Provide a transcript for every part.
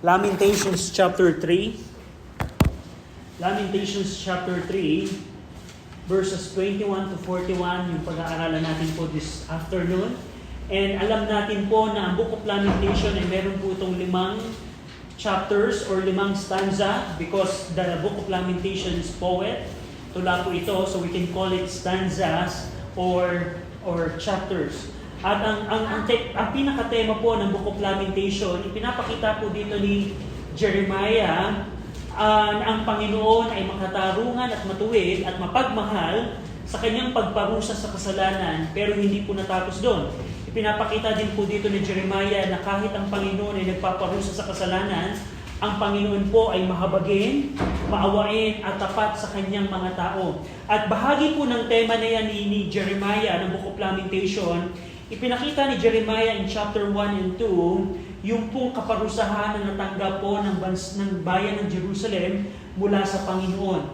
Lamentations chapter 3. Lamentations chapter 3, verses 21 to 41, yung pag-aaralan natin po this afternoon. And alam natin po na ang Book of Lamentation ay meron po itong 5 chapters or 5 stanza because the Book of Lamentation is poet. Tula po ito, so we can call it stanzas or chapters. At ang pinaka-tema po ng Book of Lamentation, ipinapakita po dito ni Jeremiah na ang Panginoon ay makatarungan at matuwid at mapagmahal sa kanyang pagparusa sa kasalanan, pero hindi po natapos doon. Ipinapakita din po dito ni Jeremiah na kahit ang Panginoon ay nagpaparusa sa kasalanan, ang Panginoon po ay mahabagin, maawain at tapat sa kanyang mga tao. At bahagi po ng tema na yan ni Jeremiah ng Book of Lamentation, ipinakita ni Jeremiah in chapter 1 and 2 yung pong kaparusahan na natanggap po ng bayan ng Jerusalem mula sa Panginoon.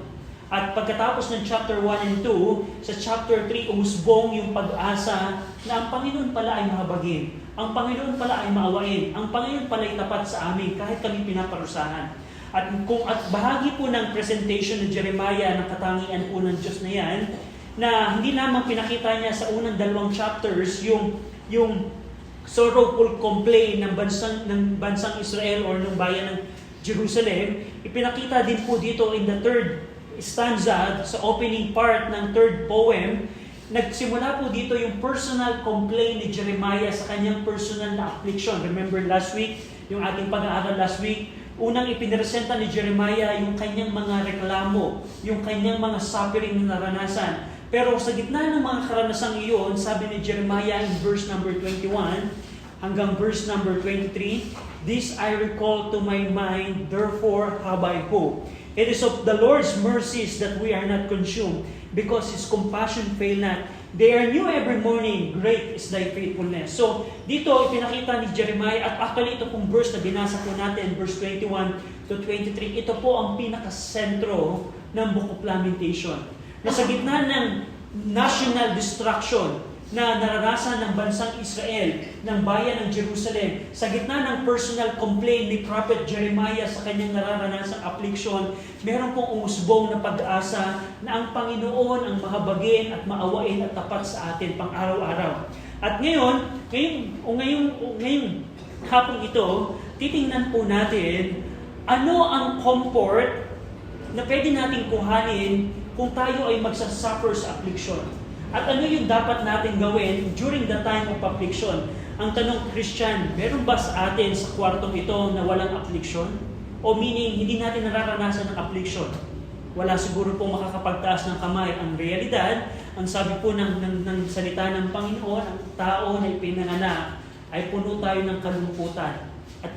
At pagkatapos ng chapter 1 and 2, sa chapter 3, umusbong yung pag-asa na ang Panginoon pala ay mahabagin. Ang Panginoon pala ay maawain. Ang Panginoon pala ay tapat sa amin kahit kami pinaparusahan. At bahagi po ng presentation ng Jeremiah ng katangian po ng Diyos na yan, na hindi lamang pinakita niya sa unang 2 chapters yung sorrowful complaint ng bansang Israel or ng bayan ng Jerusalem, ipinakita din po dito in the 3rd stanza sa opening part ng 3rd poem. Nagsimula po dito yung personal complaint ni Jeremiah sa kanyang personal na affliction. Remember last week, yung ating pag-aaral last week, unang ipinresenta ni Jeremiah yung kanyang mga reklamo, yung kanyang mga suffering na naranasan. Pero sa gitna ng mga karanasang iyon, sabi ni Jeremiah in verse number 21 hanggang verse number 23, "This I recall to my mind, therefore have I hope. It is of the Lord's mercies that we are not consumed, because His compassion fail not. They are new every morning, great is thy faithfulness." So, dito ipinakita ni Jeremiah, at actually ito pong verse na binasa po natin, verse 21 to 23, ito po ang pinakasentro ng Book of Lamentation. Na sa gitna ng national destruction na naranasan ng bansang Israel, ng bayan ng Jerusalem, sa gitna ng personal complaint ni Prophet Jeremiah sa kanyang nararanasang affliction, meron pong umusbong na pag-asa na ang Panginoon ang mahabagin at maawain at tapat sa atin pang araw-araw. At ngayong hapon ito, titingnan po natin ano ang comfort na pwede nating kuhanin kung tayo ay magsasuffer sa affliction. At ano yung dapat natin gawin during the time of affliction? Ang tanong, Christian, meron ba sa atin sa kwartong ito na walang affliction? O meaning, hindi natin nararanasan ng affliction? Wala siguro pong makakapagtaas ng kamay. Ang realidad, ang sabi po ng salita ng Panginoon, ang tao na ipinanganak ay puno tayo ng kalungkutan at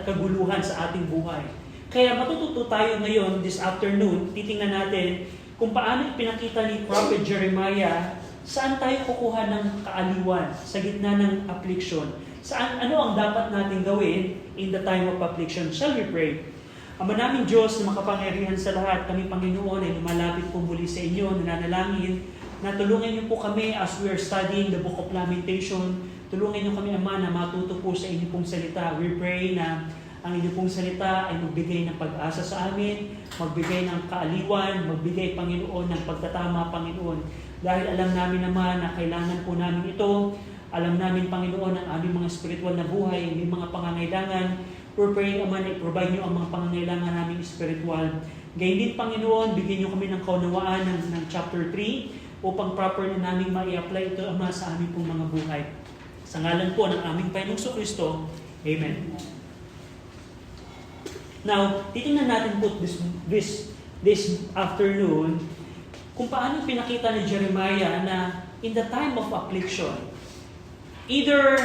kaguluhan sa ating buhay. Kaya matututo tayo ngayon, this afternoon, titingnan natin kung paano pinakita ni Prophet Jeremiah, saan tayo kukuha ng kaaliwan sa gitna ng affliction. Ano ang dapat natin gawin in the time of affliction? Shall we pray? Ama naming Diyos na makapangyarihan sa lahat, kami Panginoon ay lumalapit po muli sa inyo, nananalangin, na tulungan niyo po kami as we are studying the Book of Lamentation. Tulungan niyo kami, Ama, na matuto po sa inyo pong salita. We pray na ang inyong pong salita ay magbigay ng pag-asa sa amin, magbigay ng kaaliwan, magbigay, Panginoon, ng pagtatama, Panginoon. Dahil alam namin naman na kailangan po namin ito. Alam namin, Panginoon, ang aming mga spiritual na buhay, may mga pangangailangan. We're praying, Ama, na i-provide niyo ang mga pangangailangan namin spiritual. Gayun din, Panginoon, bigyan niyo kami ng kaunawaan ng chapter 3 upang proper na namin ma-i-apply ito, Ama, sa aming pong mga buhay. Sa ngalan po ng aming Panginoong Kristo, Amen. Now, titingnan natin po this afternoon kung paano pinakita ni Jeremiah na in the time of affliction, either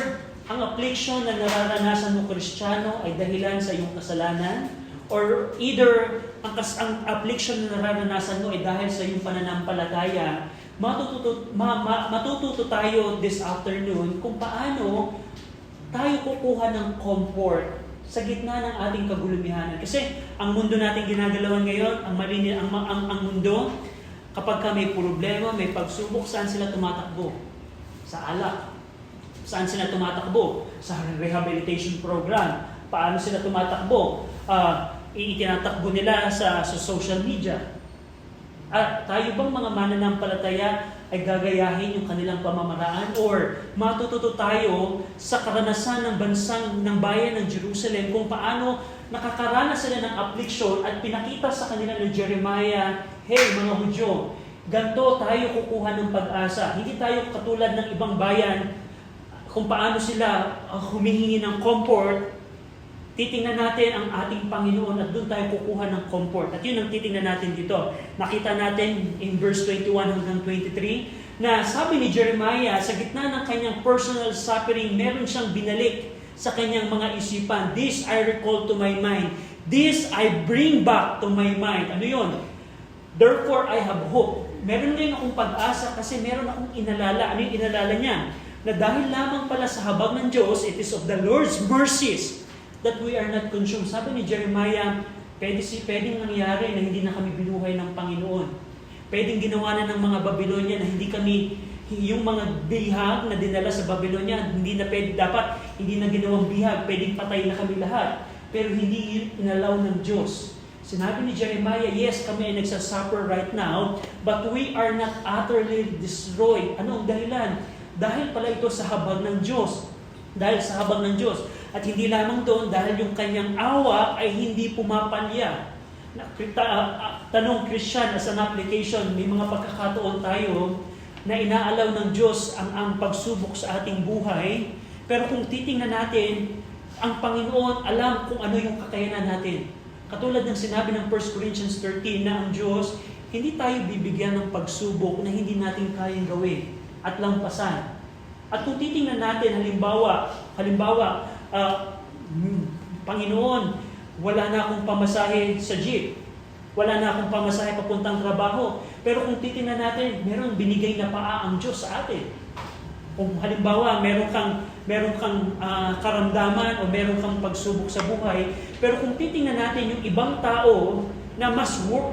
ang affliction na nararanasan mo Kristiyano ay dahilan sa iyong kasalanan, or either ang affliction na nararanasan mo ay dahil sa iyong pananampalataya, matututo tayo this afternoon kung paano tayo kukuha ng comfort sa gitna ng ating kagulumihanan. Kasi ang mundo natin ginagalawan ngayon, ang mundo, kapag ka may problema, may pagsubok, saan sila tumatakbo? Sa alak. Saan sila tumatakbo? Sa rehabilitation program. paano sila tumatakbo. Itinatakbo nila sa social media. At tayo bang mga mananampalataya ay gagayahin yung kanilang pamamaraan? Or matututo tayo sa karanasan ng ng bayan ng Jerusalem kung paano nakakaranas sila ng affliction at pinakita sa kanila ni Jeremiah, hey mga Hudyo, ganito tayo kukuha ng pag-asa. Hindi tayo katulad ng ibang bayan kung paano sila humihingi ng comfort. Titingnan natin ang ating Panginoon at doon tayo kukuha ng comfort. At yun ang titingnan natin dito. Nakita natin in verse 21 hanggang 23 na sabi ni Jeremiah, sa gitna ng kanyang personal suffering, meron siyang binalik sa kanyang mga isipan. This I recall to my mind. This I bring back to my mind. Ano yun? Therefore I have hope. Meron rin akong pag-asa kasi meron akong inalala. Ano yung inalala niya? Na dahil lamang pala sa habag ng Diyos, it is of the Lord's mercies that we are not consumed. Sabi ni Jeremiah, pwedeng nangyari na hindi na kami binuhay ng Panginoon. Pwedeng ginawa na ng mga Babylonia na hindi kami, yung mga bihag na dinala sa Babylonia, hindi na dapat hindi na ginawang bihag, pwedeng patay na kami lahat. Pero hindi inalaw ng Diyos. Sinabi ni Jeremiah, yes, kami ay nagsasuffer right now, but we are not utterly destroyed. Ano ang dahilan? Dahil pala ito sa habag ng Diyos. Dahil sa habag ng Diyos. At hindi lamang doon, dahil yung kanyang awa ay hindi pumapalya. Tanong Christian as an application, may mga pagkakataon tayo na inaalaw ng Diyos ang pagsubok sa ating buhay. Pero kung titingnan natin, ang Panginoon alam kung ano yung kakayanan natin. Katulad ng sinabi ng 1 Corinthians 13 na ang Diyos, hindi tayo bibigyan ng pagsubok na hindi natin kayang gawin at lampasan. At kung titingnan natin, halimbawa, Panginoon, wala na akong pamasahe sa jeep. Wala na akong pamasahe papuntang trabaho. Pero kung titingnan natin, meron binigay na paa ang Diyos sa atin. Kung halimbawa, meron kang karamdaman o meron kang pagsubok sa buhay, pero kung titingnan natin yung ibang tao na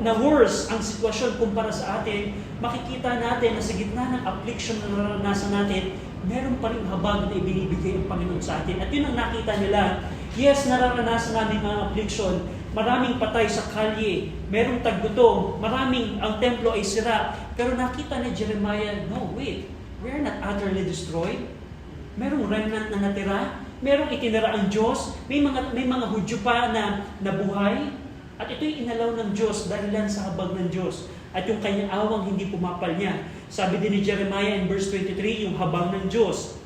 na worse ang sitwasyon kumpara sa atin, makikita natin na sa gitna ng affliction na naranasan natin, meron pa rin habag na ibinibigay ang Panginoon sa atin. At yun ang nakita nila. Yes, nararanasan namin mga affliction. Maraming patay sa kalye. Merong taggutom. Maraming ang templo ay sira. Pero nakita ni Jeremiah, no, wait. We are not utterly destroyed. Merong remnant na natira. Merong itinira ang Diyos. May mga Hudyo pa na nabuhay. At ito'y inalaw ng Diyos dahilan sa habag ng Diyos. At yung kanyang awang hindi pumapalya. Sabi din ni Jeremiah in verse 23, yung habag ng Diyos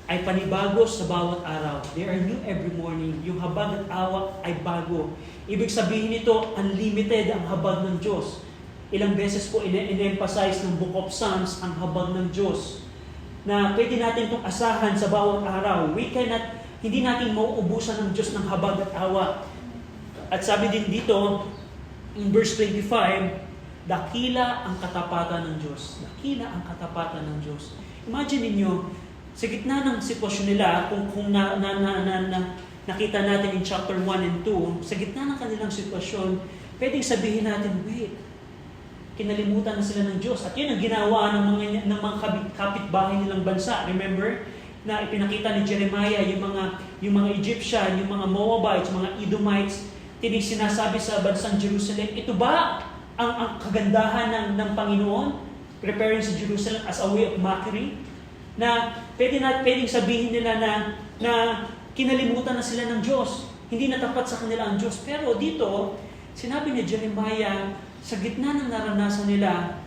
ay panibago sa bawat araw. They are new every morning. Yung habag at awa ay bago. Ibig sabihin nito, unlimited ang habag ng Diyos. Ilang beses po in-emphasize ng Book of Psalms ang habag ng Diyos. Na pwede natin itong asahan sa bawat araw. Hindi natin mauubusan ng Diyos ng habag at awa. At sabi din dito, in verse 25, dakila ang katapatan ng Diyos. Dakila ang katapatan ng Diyos. Imagine niyo, sa gitna ng sitwasyon nila, kung nakita natin in chapter 1 and 2, sa gitna ng kanilang sitwasyon, pwedeng sabihin natin, wait, kinalimutan na sila ng Diyos. At yun ang ginawa ng mga kapitbahay nilang bansa. Remember, na ipinakita ni Jeremiah yung mga Egyptian, yung mga Moabites, mga Edomites, sinasabi sa bansang Jerusalem, ito ba ang kagandahan ng Panginoon? Preparing si Jerusalem as a way of mockery? Na pwedeng sabihin nila na kinalimutan na sila ng Diyos. Hindi natapat sa kanila ang Diyos. Pero dito, sinabi ni Jeremiah, sa gitna ng naranasan nila,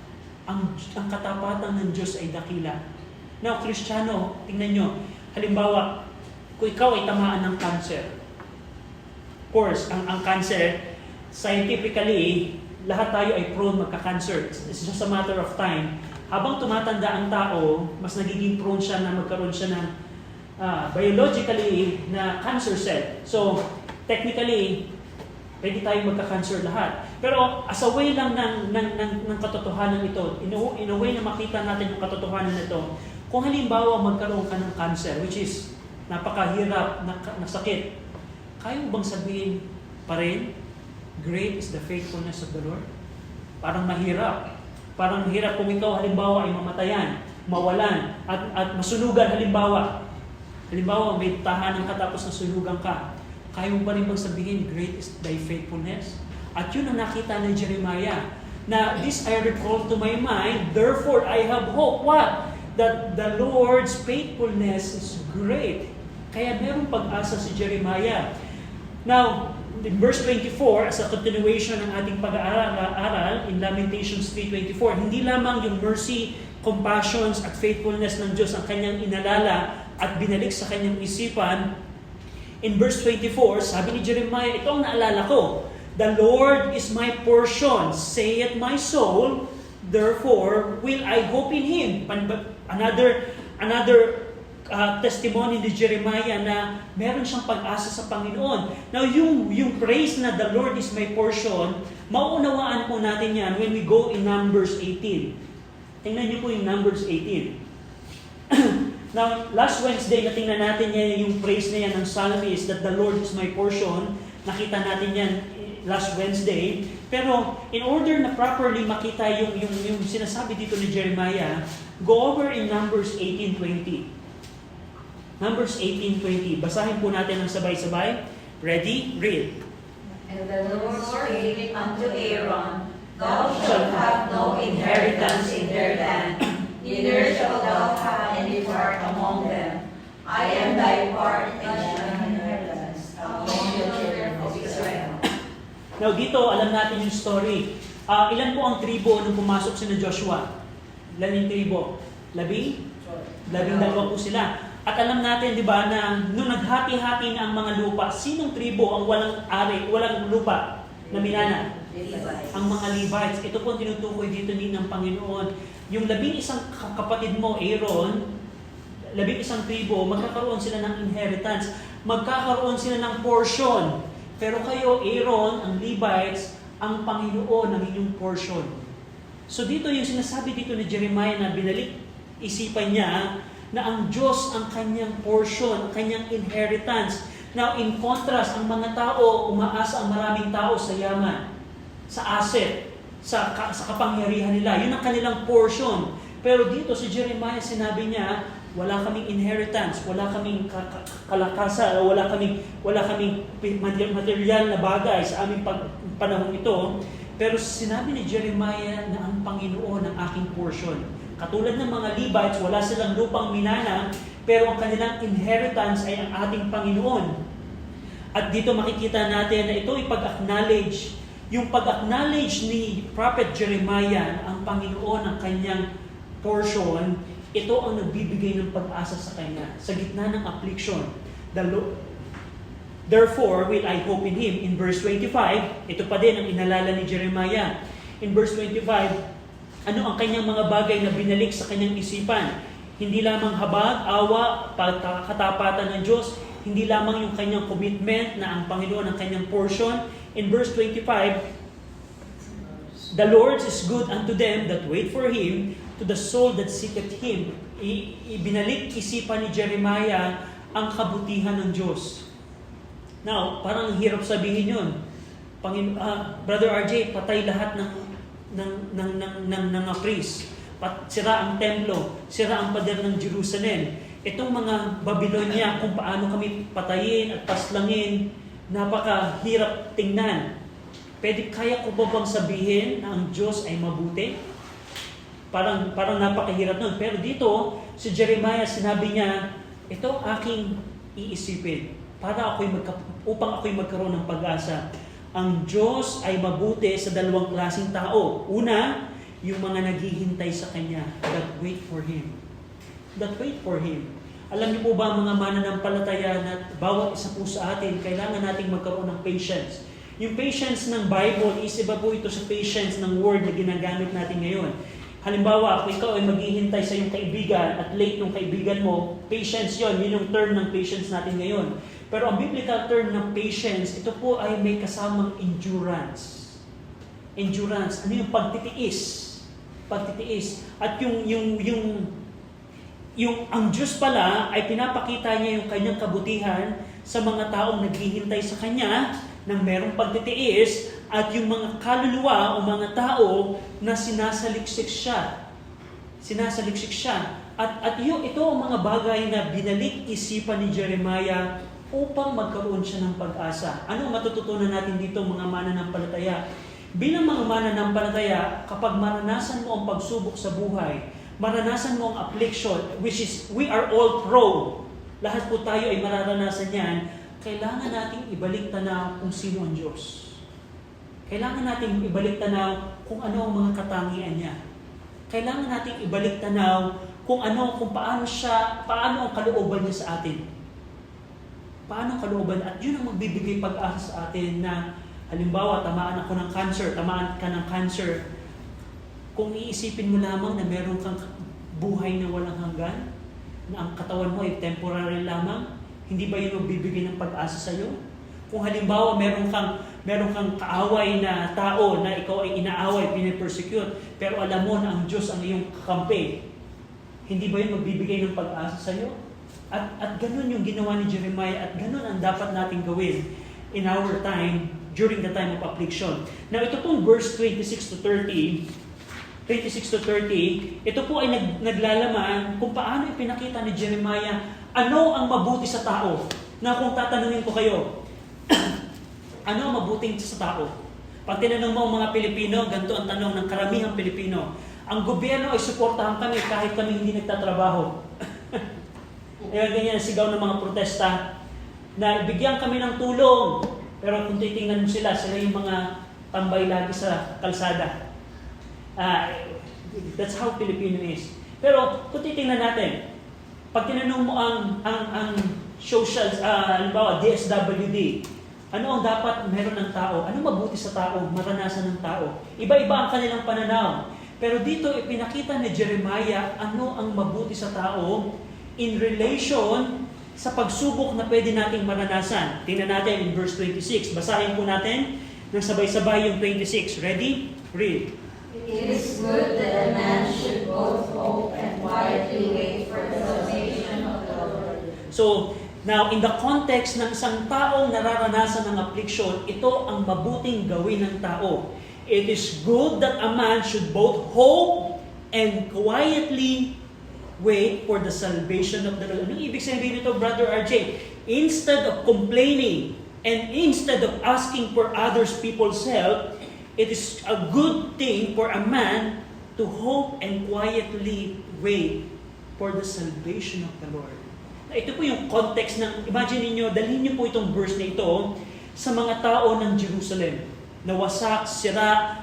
ang katapatan ng Diyos ay dakila. Now, Kristiyano, tingnan nyo, halimbawa, kung ikaw ay tamaan ng cancer, of course, ang cancer, scientifically, lahat tayo ay prone magka-cancer. It's just a matter of time. Habang tumatanda ang tao, mas nagiging prone siya na magkaroon siya ng biologically na cancer cell. So, technically, pwede tayong magka-cancer lahat. Pero as a way lang ng katotohanan ito, in a way na makita natin yung katotohanan nito, kung halimbawa magkaroon ka ng cancer, which is napakahirap na sakit, kaya mo bang sabihin pa rin, great is the faithfulness of the Lord? Parang mahirap. Parang hirap kung ikaw halimbawa ay mamatayan, mawalan, at masunugan halimbawa. Halimbawa, may tahanan ka tapos nasunugan ka. Kaya mo ba rin bang sabihin, great is thy faithfulness? At yun ang nakita ni Jeremiah, na this I recall to my mind, therefore I have hope. What? That the Lord's faithfulness is great. Kaya meron pag-asa si Jeremiah. Now, in verse 24, as a continuation ng ating pag-aaral in Lamentations 3:24, hindi lamang yung mercy, compassions at faithfulness ng Diyos ang kanyang inalala at binalik sa kanyang isipan. In verse 24, sabi ni Jeremiah, ito ang naalala ko, the Lord is my portion, saith my soul, therefore will I hope in Him. Another testimony ni Jeremiah na meron siyang pag-asa sa Panginoon. Now, yung praise na the Lord is my portion, mauunawaan po natin yan when we go in Numbers 18. Tingnan niyo po yung Numbers 18. Now, last Wednesday, natingnan natin yan yung praise na yan ng psalmist that the Lord is my portion. Nakita natin yan last Wednesday. Pero, in order na properly makita yung sinasabi dito ni Jeremiah, go over in Numbers 18:20. Numbers 18:20. Basahin po natin ng sabay-sabay. Ready? Read. And the Lord spake unto Aaron, Thou shalt have no inheritance in their land, neither shalt thou have any part among them. I am thy part and thine inheritance among the children of Israel. Now dito, alam natin yung story. Ilan po ang tribo nung pumasok si Joshua? Ilan yung tribo? 12 po sila. At alam natin, di ba, na nung naghati-hati na ang mga lupa, sinong tribo ang walang lupa na minana? Ang mga Levites. Ito po ang tinutukoy dito ng Panginoon. Yung 11 kapatid mo, Aaron, 11 tribo, magkakaroon sila ng inheritance. Magkakaroon sila ng portion. Pero kayo, Aaron, ang Levites, ang Panginoon ang inyong portion. So dito yung sinasabi dito ni Jeremiah na binalik isipan niya na ang Diyos ang kanyang portion, ang kanyang inheritance. Now, in contrast, ang mga tao, umaasa ang maraming tao sa yaman, sa asset, sa kapangyarihan nila. Yun ang kanilang portion. Pero dito si Jeremiah, sinabi niya, wala kaming inheritance, wala kaming kalakasan, wala kaming material na bagay sa aming panahon ito. Pero sinabi ni Jeremiah na ang Panginoon ang aking portion. Katulad ng mga Levites, wala silang lupang minana, pero ang kanilang inheritance ay ang ating Panginoon. At dito makikita natin na ito ipag-acknowledge, yung pag-acknowledge ni Prophet Jeremiah na ang Panginoon ang kanyang portion, ito ang nagbibigay ng pag-asa sa kanya sa gitna ng affliction. Therefore, will I hope in Him. In verse 25, ito pa din ang inalala ni Jeremiah. In verse 25, ano ang kanyang mga bagay na binalik sa kanyang isipan? Hindi lamang habag, awa, katapatan ng Diyos, hindi lamang yung kanyang commitment na ang Panginoon ang kanyang portion. In verse 25, the Lord is good unto them that wait for Him, to the soul that seeketh Him. Ibinalik isipan ni Jeremiah ang kabutihan ng Diyos. Now, parang hirap sabihin yun. Brother RJ, patay lahat ng priest. Sira ang templo, sira ang pader ng Jerusalem. Itong mga Babylonia, kung paano kami patayin at paslangin, napakahirap tingnan. Kaya ko ba bang sabihin na ang Diyos ay mabuti? Parang napakahirap nun. Pero dito, si Jeremiah, sinabi niya, ito aking iisipin upang ako'y magkaroon ng pag-asa. Ang Diyos ay mabuti sa dalawang klaseng tao. Una, yung mga naghihintay sa Kanya, that wait for Him. That wait for Him. Alam niyo po ba mga mananampalataya na bawat isa po sa atin, kailangan nating magkaroon ng patience. Yung patience ng Bible, iba po ito sa patience ng word na ginagamit natin ngayon. Halimbawa, kung ikaw ay maghihintay sa iyong kaibigan at late yung kaibigan mo, patience yun yung term ng patience natin ngayon. Pero ang biblical term ng patience, ito po ay may kasamang endurance. Endurance, ano yung pagtitiis? Pagtitiis. At ang Diyos pala ay pinapakita niya yung kanyang kabutihan sa mga taong naghihintay sa Kanya ng merong pagtitiis at yung mga kaluluwa o mga tao na sinasaliksik siya. Sinasaliksik siya. At ito ang mga bagay na binalik isipan ni Jeremiah upang magkaroon siya ng pag-asa. Ano ang matututunan natin dito mga mananampalataya? Bilang mga mananampalataya, kapag maranasan mo ang pagsubok sa buhay, maranasan mo ang affliction, which is we are all prone, lahat po tayo ay mararanasan yan, kailangan nating ibalik tanaw kung sino ang Diyos. Kailangan nating ibalik tanaw kung ano ang mga katangian niya. Kailangan nating ibalik tanaw kung paano ang kalooban niya sa atin. Paano ang kalooban? At yun ang magbibigay pag-asa sa atin na, halimbawa, tamaan ako ng cancer, tamaan ka ng cancer. Kung iisipin mo lamang na meron kang buhay na walang hanggan, na ang katawan mo ay temporary lamang, hindi ba yun magbibigay ng pag-asa sa iyo? Kung halimbawa meron kang kaaway na tao na ikaw ay inaaway, pinipersecute, pero alam mo na ang Diyos ang iyong kakampi, hindi ba yun magbibigay ng pag-asa sa iyo? At ganun yung ginawa ni Jeremiah, at ganun ang dapat nating gawin in our time, during the time of affliction. Now ito pong verse 26 to 30, ito po ay naglalaman kung paano ipinakita ni Jeremiah ano ang mabuti sa tao. Na kung tatanungin ko kayo, ano ang mabuting sa tao? Pag tinanong mo ang mga Pilipino, ganito ang tanong ng karamihang Pilipino, ang gobyerno ay suportahan kami kahit kami hindi nagtatrabaho. Ganyan ang sigaw ng mga protesta na bigyan kami ng tulong. Pero kung titingnan mo sila yung mga tambay lagi sa kalsada. That's how Filipino is. Pero kung titingnan natin, pag tinanong mo ang social, halimbawa DSWD, ano ang dapat meron ng tao? Ano mabuti sa tao? Maranasan ng tao? Iba-iba ang kanilang pananaw. Pero dito ipinakita ni Jeremiah ano ang mabuti sa tao in relation sa pagsubok na pwede nating maranasan. Tingnan natin in verse 26. Basahin po natin ng sabay-sabay yung 26. Ready? Read. It is good that a man should both hope and quietly wait for the salvation of the Lord. So, now, in the context ng isang taong nararanasan ng affliction, ito ang mabuting gawin ng tao. It is good that a man should both hope and quietly wait for the salvation of the Lord. Anong ibig sabihin nito, Brother RJ? Instead of complaining and instead of asking for others people's help, it is a good thing for a man to hope and quietly wait for the salvation of the Lord. Ito po yung context ng, imagine niyo, dalhin niyo po itong verse na ito sa mga tao ng Jerusalem. Nawasak, sira,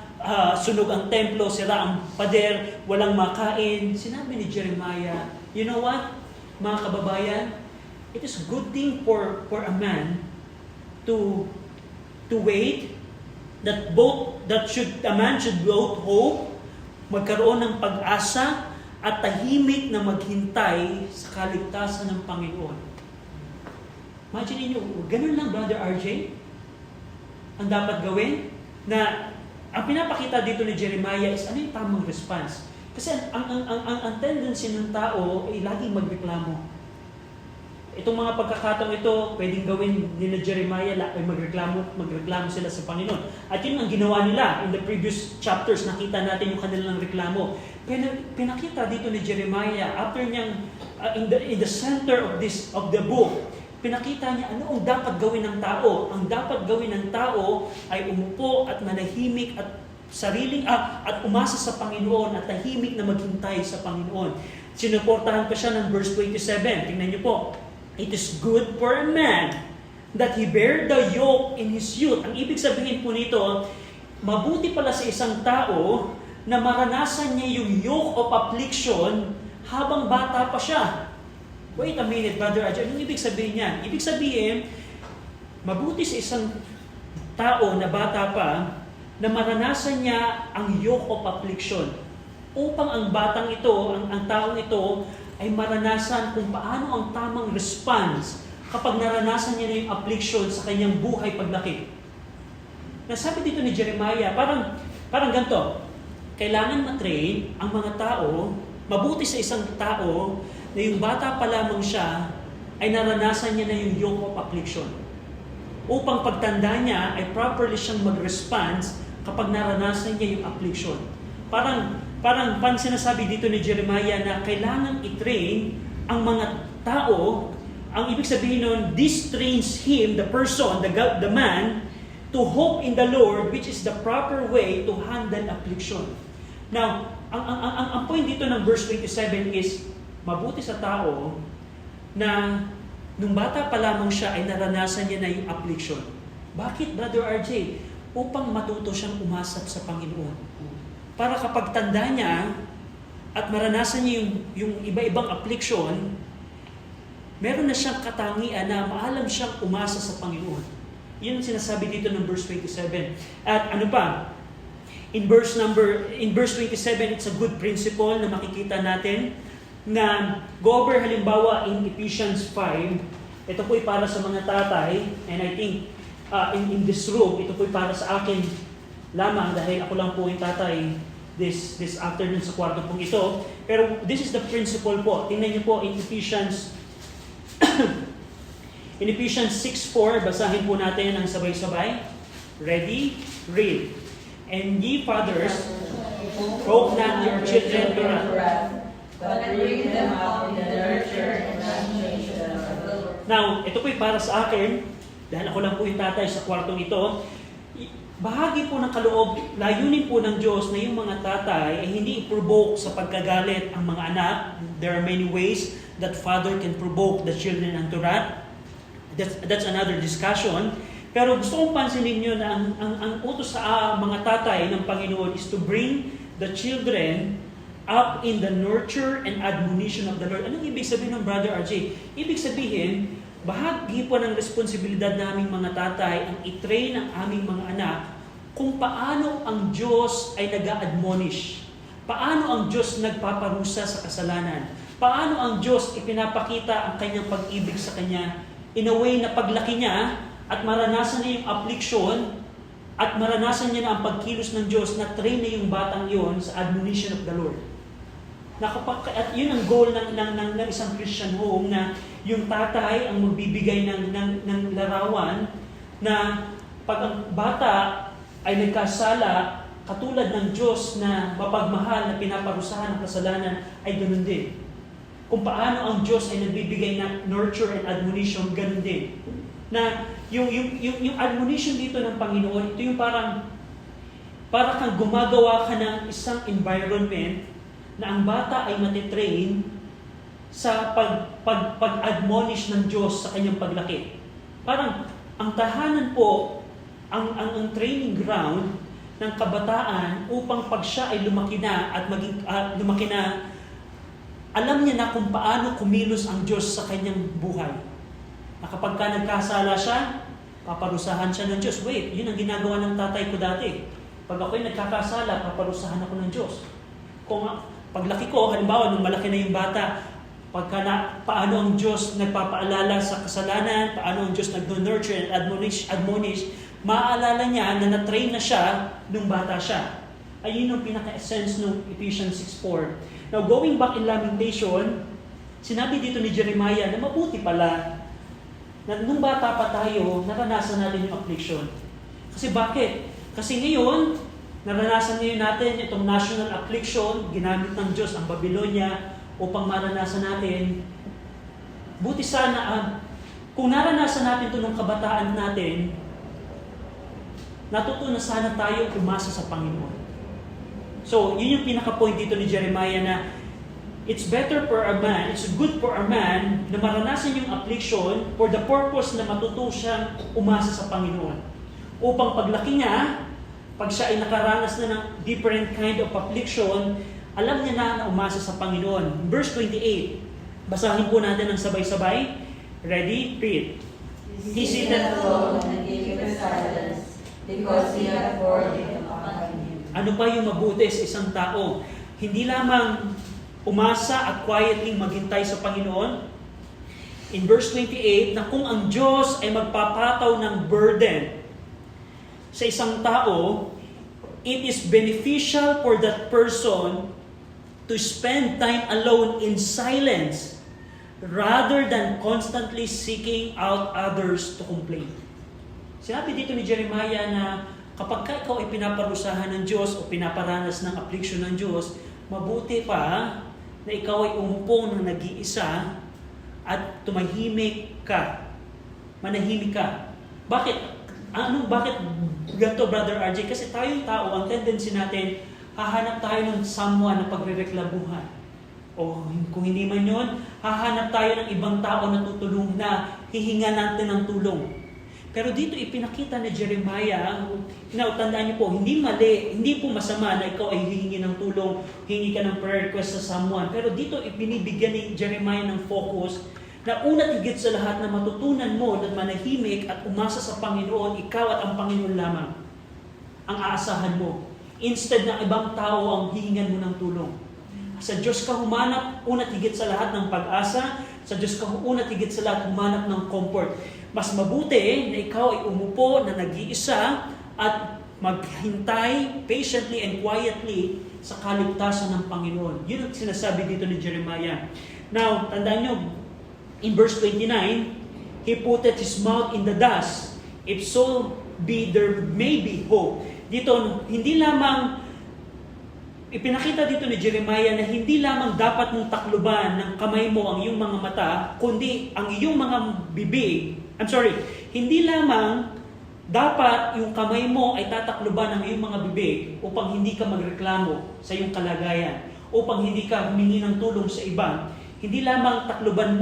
sunog ang templo, sira ang pader, walang makain. Sinabi ni Jeremiah, you know what, mga kababayan, it is a good thing for a man to wait, a man should both hope, magkaroon ng pag-asa, at tahimik na maghintay sa kaligtasan ng Panginoon. Imagine niyo, ganun lang, Brother RJ, ang dapat gawin, na ang pinapakita dito ni Jeremiah is ano yung tamang response. Kasi ang tendency ng tao ay laging magreklamo. Itong mga pagkakataong ito, pwedeng gawin ni Jeremiah ay magreklamo sila sa Panginoon. At yun ang ginawa nila. In the previous chapters, nakita natin yung kanilang reklamo. Pinakita dito ni Jeremiah, after niyang, in the center of the book, pinakita niya ano ang dapat gawin ng tao. Ang dapat gawin ng tao ay umupo at manahimik at at umasa sa Panginoon at tahimik na maghintay sa Panginoon. Sinuportahan pa siya ng verse 27. Tingnan niyo po. It is good for a man that he bear the yoke in his youth. Ang ibig sabihin po nito, mabuti pala sa isang tao na maranasan niya yung yoke of affliction habang bata pa siya. Wait a minute, Brother Ajay. Anong ibig sabihin niyan? Ibig sabihin, mabuti sa isang tao na bata pa na maranasan niya ang yoke of affliction upang ang batang ito, ang taong ito, ay maranasan kung paano ang tamang response kapag naranasan niya na yung affliction sa kanyang buhay paglaki. Nasabi dito ni Jeremiah, parang ganito, kailangan matrain ang mga tao, mabuti sa isang tao, na yung bata pa lamang siya, ay naranasan niya na yung yoke of affliction. Upang pagtanda niya, ay properly siyang mag-response kapag naranasan niya yung affliction. Parang sinasabi dito ni Jeremiah na kailangan i-train ang mga tao ang ibig sabihin nun, this trains him, the person, the man, to hope in the Lord, which is the proper way to handle affliction. Now, ang point dito ng verse 27 is, mabuti sa tao na nung bata pa lamang siya ay naranasan niya na yung affliction. Bakit, Brother RJ? Upang matuto siyang umasap sa Panginoon. Para kapag tanda niya at maranasan niya yung iba-ibang affliction, meron na siyang katangian na maalam siyang umasa sa Panginoon. Yun ang sinasabi dito ng verse 27. At ano pa? In verse 27, it's a good principle na makikita natin na go over halimbawa in Ephesians 5. Ito po'y para sa mga tatay, and I think in this room, ito po'y para sa akin lamang dahil ako lang po yung tatay this afternoon sa kwarto pong ito. Pero this is the principle po. Tingnan niyo po in Ephesians in Ephesians 6:4, basahin po natin ang sabay-sabay. Ready? Read. And ye fathers, provoke not your children to wrath, but bring them up in the nurture and admonition of the Lord. Now, ito po'y para sa akin, dahil ako lang po yung tatay sa kwartong ito. Bahagi po ng kaloob, layunin po ng Diyos na yung mga tatay ay hindi i-provoke sa pagkagalit ang mga anak. There are many ways that father can provoke the children unto wrath. That's another discussion. Pero gusto kong pansinin nyo na ang utos sa mga tatay ng Panginoon is to bring the children up in the nurture and admonition of the Lord. Anong ibig sabihin ng Brother RJ? Ibig sabihin, bahagi po ng responsibilidad naming mga tatay ang i-train ang aming mga anak kung paano ang Diyos ay nag-a-admonish. Paano ang Diyos nagpaparusa sa kasalanan. Paano ang Diyos ipinapakita ang kanyang pag-ibig sa kanya in a way na paglaki niya at maranasan niya yung affliction at maranasan niya na ang pagkilos ng Diyos na train na yung batang yon sa admonition of the Lord. At yun ang goal ng isang Christian home na yung tatay ang magbibigay ng larawan na pag ang bata ay nagkasala, katulad ng Diyos na mapagmahal na pinaparusahan ng kasalanan ay ganun din. Kung paano ang Diyos ay nagbibigay ng nurture and admonition, ganun din. Na yung admonition dito ng Panginoon, ito yung para kang gumagawa ka ng isang environment na ang bata ay matitrain sa pag-admonish ng Diyos sa kanyang paglaki. Parang ang tahanan po, ang training ground ng kabataan upang pag siya ay lumaki na at lumaki na, alam niya na kung paano kumilos ang Diyos sa kanyang buhay. Na kapag ka nagkasala siya, paparusahan siya ng Diyos. Wait, yun ang ginagawa ng tatay ko dati. Pag ako'y nagkakasala, paparusahan ako ng Diyos. Kung paglaki ko, halimbawa, nung malaki na yung bata, paano ang Diyos nagpapaalala sa kasalanan, paano ang Diyos nag-nurture and admonish, maaalala niya na na-train na siya nung bata siya. Ayun yung pinaka-essence ng Ephesians 6:4. Now, going back in Lamentation, sinabi dito ni Jeremiah na mabuti pala na nung bata pa tayo, naranasan natin yung affliction. Kasi bakit? Kasi ngayon, naranasan ngayon natin itong national affliction, ginamit ng Diyos ang Babylonia upang maranasan natin. Buti sana, kung naranasan natin ito nung kabataan natin, natuto na sana tayo umasa sa Panginoon. So, yun yung pinaka-point dito ni Jeremiah na it's better for a man, it's good for a man na maranasan yung affliction for the purpose na matuto siyang umasa sa Panginoon. Upang paglaki niya, pag siya ay nakaranas na ng different kind of affliction, alam niya na umasa sa Panginoon. Verse 28, basahin po natin ng sabay-sabay. Ready? Read. He seated alone and gave him silence, because he had poured him upon him. Ano pa yung mabuti sa isang tao? Hindi lamang umasa at quietly maghintay sa Panginoon. In verse 28, na kung ang Diyos ay magpapataw ng burden sa isang tao, it is beneficial for that person to spend time alone in silence rather than constantly seeking out others to complain. Sinabi dito ni Jeremiah na kapag ikaw ay pinaparusahan ng Diyos o pinaparanas ng affliction ng Diyos, mabuti pa na ikaw ay umupo ng nag-iisa at tumahimik ka. Manahimik ka. Bakit? Bakit ganito, Brother RJ? Kasi tayong tao, ang tendency natin, hahanap tayo ng someone na pagrereklamuhan. O kung hindi man yun, hahanap tayo ng ibang tao na tutulong na hihinga natin ng tulong. Pero dito ipinakita ni Jeremiah, tandaan niyo po, hindi mali, hindi po masama na ikaw ay hihingi ng tulong, hingi ka ng prayer request sa someone. Pero dito ibinibigyan ni Jeremiah ng focus na una't higit sa lahat na matutunan mo na manahimik at umasa sa Panginoon, ikaw at ang Panginoon lamang ang aasahan mo. Instead na ibang tao ang hihingan mo ng tulong. Sa Diyos ka humanap, una't higit sa lahat ng pag-asa. Sa Diyos ka una't higit sa lahat humanap ng comfort. Mas mabuti na ikaw ay umupo na nag-iisa at maghintay patiently and quietly sa kaligtasan ng Panginoon. Yun ang sinasabi dito ni Jeremiah. Now, tandaan nyo, in verse 29, He put His mouth in the dust. If so be there may be hope. Dito, hindi lamang ipinakita dito ni Jeremiah na hindi lamang dapat mong takluban ng kamay mo ang iyong mga mata, kundi ang iyong mga bibig. Hindi lamang dapat yung kamay mo ay tatakluban ng iyong mga bibig upang hindi ka magreklamo sa iyong kalagayan, upang hindi ka humingi ng tulong sa iba. Hindi lamang tatakluban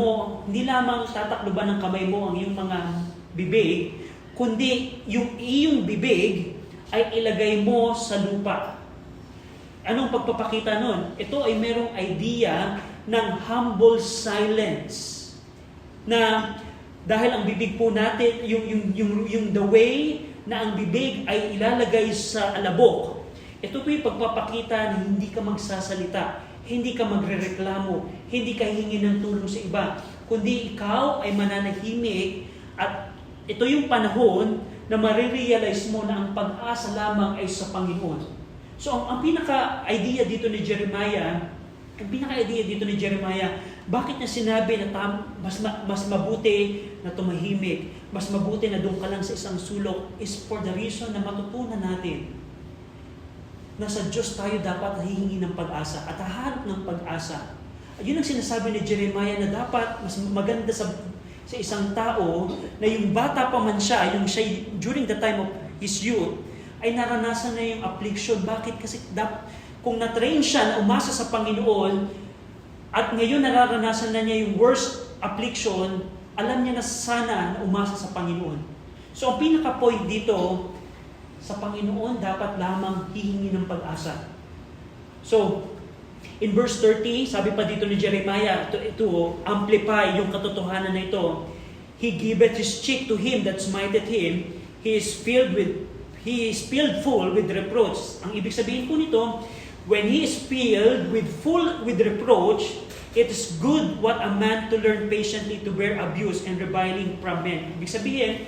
ng kamay mo ang iyong mga bibig, kundi yung iyong bibig ay ilagay mo sa lupa. Anong pagpapakita nun? Ito ay merong idea ng humble silence. Na dahil ang bibig po natin, yung the way na ang bibig ay ilalagay sa alabok, ito po yung pagpapakita na hindi ka magsasalita, hindi ka magrereklamo, hindi ka hihingi ng tulong sa iba, kundi ikaw ay mananahimik at ito yung panahon na marirealize mo na ang pag-asa lamang ay sa Panginoon. So ang pinaka-idea dito ni Jeremiah, bakit niya sinabi na mas mabuti na tumahimik, mas mabuti na doon ka lang sa isang sulok, is for the reason na matutunan natin na sa Diyos tayo dapat hihingi ng pag-asa at hahanap ng pag-asa. Yun ang sinasabi ni Jeremiah na dapat mas maganda sa isang tao na yung bata pa man siya, during the time of his youth, ay naranasan na yung affliction. Bakit? Kasi kung na-train siya na umasa sa Panginoon at ngayon nararanasan na niya yung worst affliction, alam niya na sana na umasa sa Panginoon. So ang pinaka-point dito, sa Panginoon dapat lamang hihingi ng pag-asa. So, in verse 30, sabi pa dito ni Jeremiah, to amplify yung katotohanan na ito, He giveth His cheek to him that smiteth him, He is filled full with reproach. Ang ibig sabihin po nito, when he is filled with reproach, it is good what a man to learn patiently to bear abuse and reviling from men. Ibig sabihin,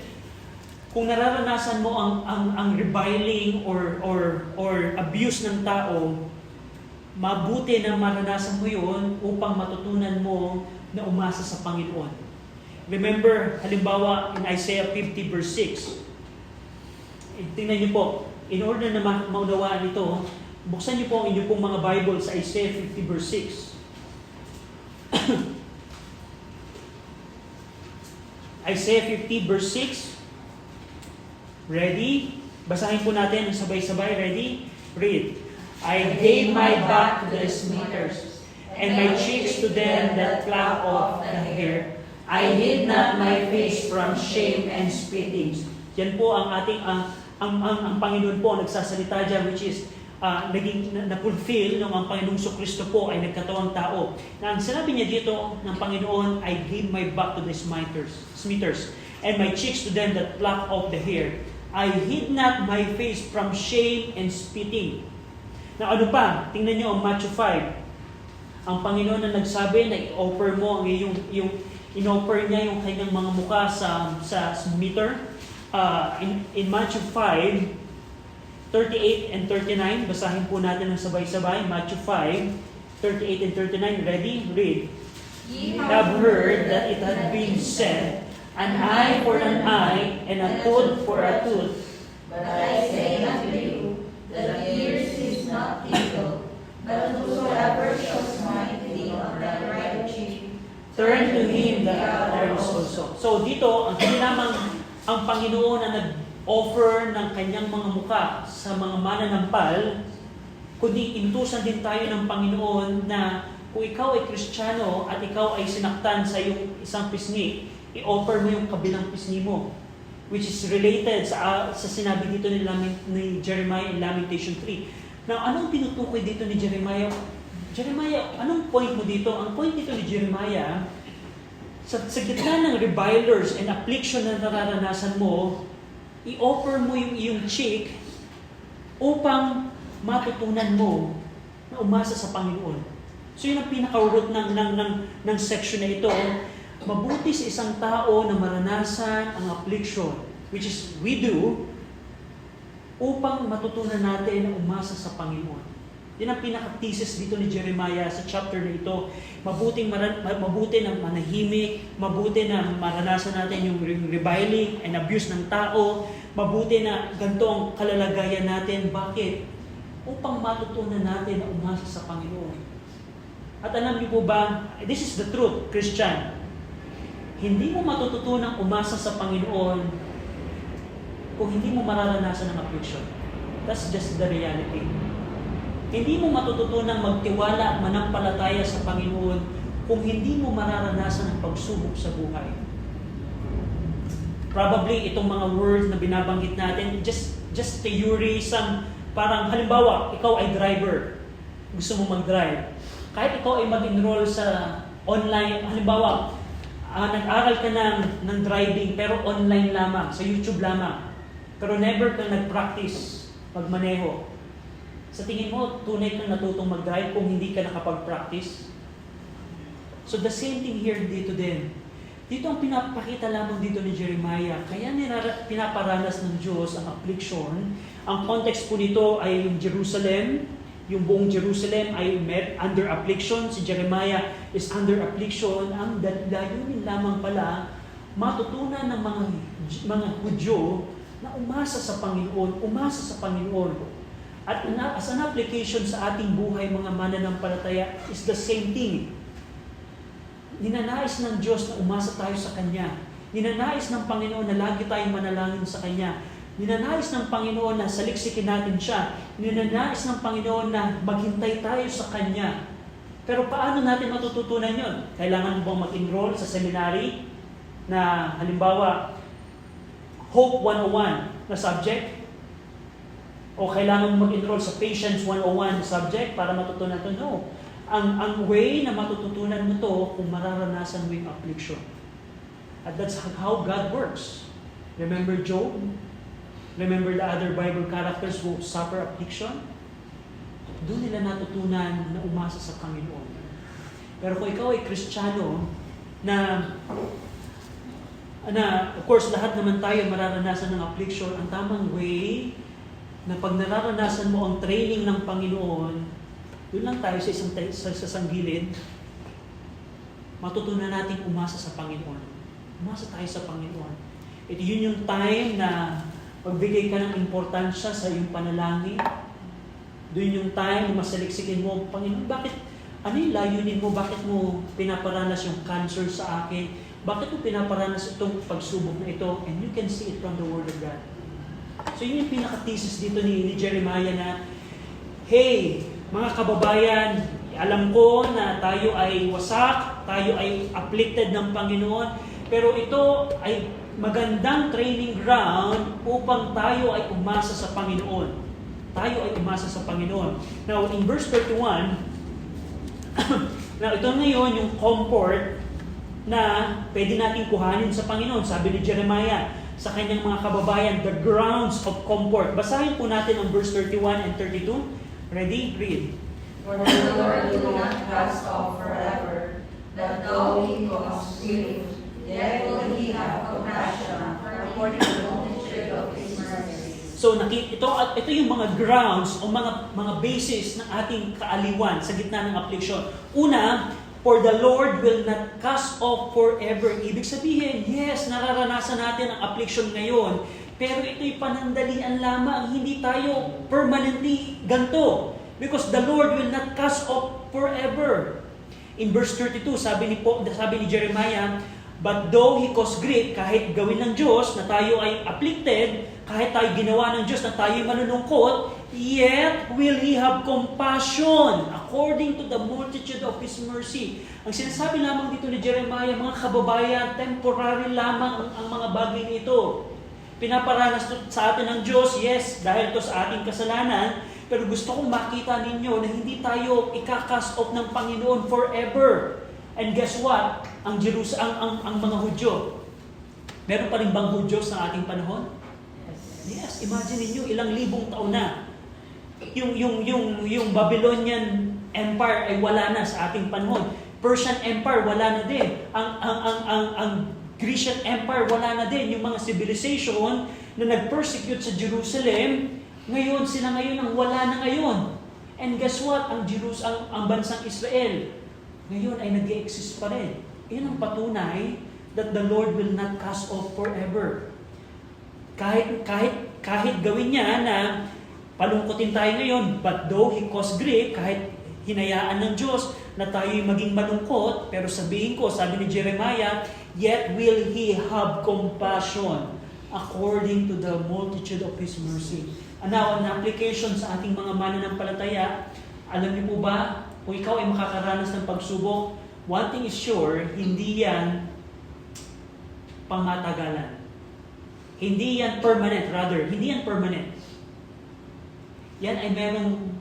kung nararanasan mo ang reviling or abuse ng tao, mabuti na maranasan mo yun upang matutunan mo na umasa sa Panginoon. Remember, halimbawa, in Isaiah 50 verse 6, tingnan niyo po, in order na maunawaan ito, buksan niyo po ang inyong pong mga Bible sa Isaiah 50 verse 6. Isaiah 50 verse 6. Ready? Basahin po natin ng sabay-sabay. Ready? Read. I gave my back to the smitters, and my cheeks to them that pluck off the hair. I hid not my face from shame and spittings. Yan po ang ating ang Panginoon po nagsasalita dyan, which is naging na-fulfill nung ang Panginoong Kristo po ay nagkatawang tao. Na ang sinabi niya dito ng Panginoon, I gave my back to the smitters, and my cheeks to them that pluck off the hair. I hid not my face from shame and spitting. Na ano pa? Tingnan niyo ang Matthew 5. Ang Panginoon na nagsabi na i-offer mo ang in-offer niya yung kanyang mga mukha sa smitter. In Matthew 5, 38 and 39, basahin po natin ng sabay-sabay. Matthew 5, 38 and 39. Ready? Read. Ye have heard that it had been said, an eye for an eye, and a tooth for a tooth. But I say unto you, that ears is not evil, but whosoever shall smite thee on thy right cheek, turn to Him that others also. So dito, hindi lamang ang Panginoon na nag-offer ng kanyang mga muka sa mga mananampal, kundi intusan din tayo ng Panginoon na kung ikaw ay Kristiyano at ikaw ay sinaktan sa iyong isang pisngi, i-offer mo yung kabilang pisngi mo, which is related sa sinabi dito ni Jeremiah in Lamentation 3. Now, anong tinutukoy dito ni Jeremiah? Jeremiah, anong point mo dito? Ang point dito ni Jeremiah, sa gitna ng revilers and affliction na nararanasan mo, i-offer mo yung iyong cheek upang matutunan mo na umasa sa Panginoon. So yun ang pinaka-root ng section na ito. Mabuti sa isang tao na maranasan ang affliction, which is we do, upang matutunan natin na umasa sa Panginoon. Yan ang pinaka-thesis dito ni Jeremiah sa chapter na ito. Mabuti na manahimik, mabuti na maranasan natin yung reviling and abuse ng tao, mabuti na ganito ang kalalagayan natin. Bakit? Upang matutunan natin na umasa sa Panginoon. At alam niyo po ba, this is the truth, Christian. Hindi mo matututunan umasa sa Panginoon kung hindi mo mararanasan ang affliction. That's just the reality. Hindi mo matututunan magtiwala at manampalataya sa Panginoon kung hindi mo mararanasan ang pagsubok sa buhay. Probably itong mga words na binabanggit natin, just theory, parang halimbawa, ikaw ay driver, gusto mo mag-drive. Kahit ikaw ay mag-enroll sa online, halimbawa, nag-aral ka ng driving pero online lamang, sa YouTube lamang. Pero never ka nag-practice magmaneho. Sa tingin mo, tunay kang natutong mag-drive kung hindi ka nakapag-practice? So the same thing here dito din. Dito ang pinapakita lamang dito ni Jeremiah. Kaya pinaparanas ng Diyos ang affliction. Ang context po nito ay yung Jerusalem. Yung buong Jerusalem ay under affliction. Si Jeremiah is under affliction. Ang layunin lamang pala, matutunan ng mga Hudyo na umasa sa Panginoon, umasa sa Panginoon. At as an application sa ating buhay, mga mananampalataya, is the same thing. Ninanais ng Diyos na umasa tayo sa Kanya. Ninanais ng Panginoon na lagi tayong manalangin sa Kanya. Ninanais ng Panginoon na saliksikin natin siya. Ninanais ng Panginoon na maghintay tayo sa Kanya. Pero paano natin matututunan yon? Kailangan mo bang mag-enroll sa seminary na halimbawa Hope 101 na subject? O kailangan mo mag-enroll sa Patience 101 na subject para matutunan ito? No. Ang way na matututunan mo to kung mararanasan mo yung affliction. At that's how God works. Remember Job? Remember the other Bible characters who suffer affliction? Doon nila natutunan na umasa sa Panginoon. Pero kung ikaw ay Kristiyano, na of course lahat naman tayo mararanasan ng affliction, ang tamang way na pag nararanasan mo ang training ng Panginoon, doon lang tayo sa isang gilid, matutunan natin umasa sa Panginoon. Umasa tayo sa Panginoon. Ito yun yung time na magbigay ka ng importansya sa iyong panalangin. Doon yung time na masaliksikin mo, Panginoon, bakit, ano yung layunin mo? Bakit mo pinaparanas yung cancer sa akin? Bakit mo pinaparanas itong pagsubok na ito? And you can see it from the Word of God. So yun yung pinaka-thesis dito ni Jeremiah na, hey, mga kababayan, alam ko na tayo ay wasak, tayo ay afflicted ng Panginoon, pero ito ay magandang training ground upang tayo ay umasa sa Panginoon. Tayo ay umasa sa Panginoon. Now, in verse 31, now ito ngayon yung comfort na pwede natin kuhanin sa Panginoon. Sabi ni Jeremiah sa kanyang mga kababayan, the grounds of comfort. Basahin po natin ang verse 31 and 32. Ready? Read. For the Lord will not cast off forever, that though he cause grief, yet will he have compassion according to the multitude of his mercies. So ito yung mga grounds o mga basis ng ating kaaliwan sa gitna ng affliction. Una, for the Lord will not cast off forever. Ibig sabihin, yes, nararanasan natin ang affliction ngayon, pero ito'y panandalian lamang. Hindi tayo permanently ganito. Because the Lord will not cast off forever. In verse 32, sabi ni Jeremiah, but though he caused grief, kahit gawin ng Diyos na tayo ay afflicted, kahit tayo ginawa ng Diyos na tayo ay malulungkot, yet will He have compassion according to the multitude of His mercy. Ang sinasabi lamang dito ni Jeremiah, mga kababayan, temporary lamang ang mga bagay nito. Pinaparanas sa atin ng Diyos, yes, dahil ito sa ating kasalanan, pero gusto kong makita ninyo na hindi tayo ika-cast off ng Panginoon forever. And guess what? Ang mga Hudyo, meron pa rin bang Hudyo sa ating panahon? Yes, imagine niyo ilang libong taon na. Yung Babylonian Empire ay wala na sa ating panahon. Persian Empire wala na din. Ang Grecian Empire wala na din. Yung mga civilization na nag-persecute sa Jerusalem, ngayon sila ang wala na ngayon. And guess what? Ang bansang Israel ngayon ay nag-i-exist pa rin. Iyan ang patunay that the Lord will not cast off forever. Kahit gawin niya na palungkutin tayo ngayon, but though He caused grief, kahit hinayaan ng Diyos na tayo'y maging malungkot, pero sabihin ko, sabi ni Jeremiah, yet will He have compassion according to the multitude of His mercy. And now, an application sa ating mga mananampalataya, alam niyo po ba, kung ikaw ay makakaranas ng pagsubok, one thing is sure, hindi yan pangmatagalan. Hindi yan permanent, hindi yan permanent. Yan ay merong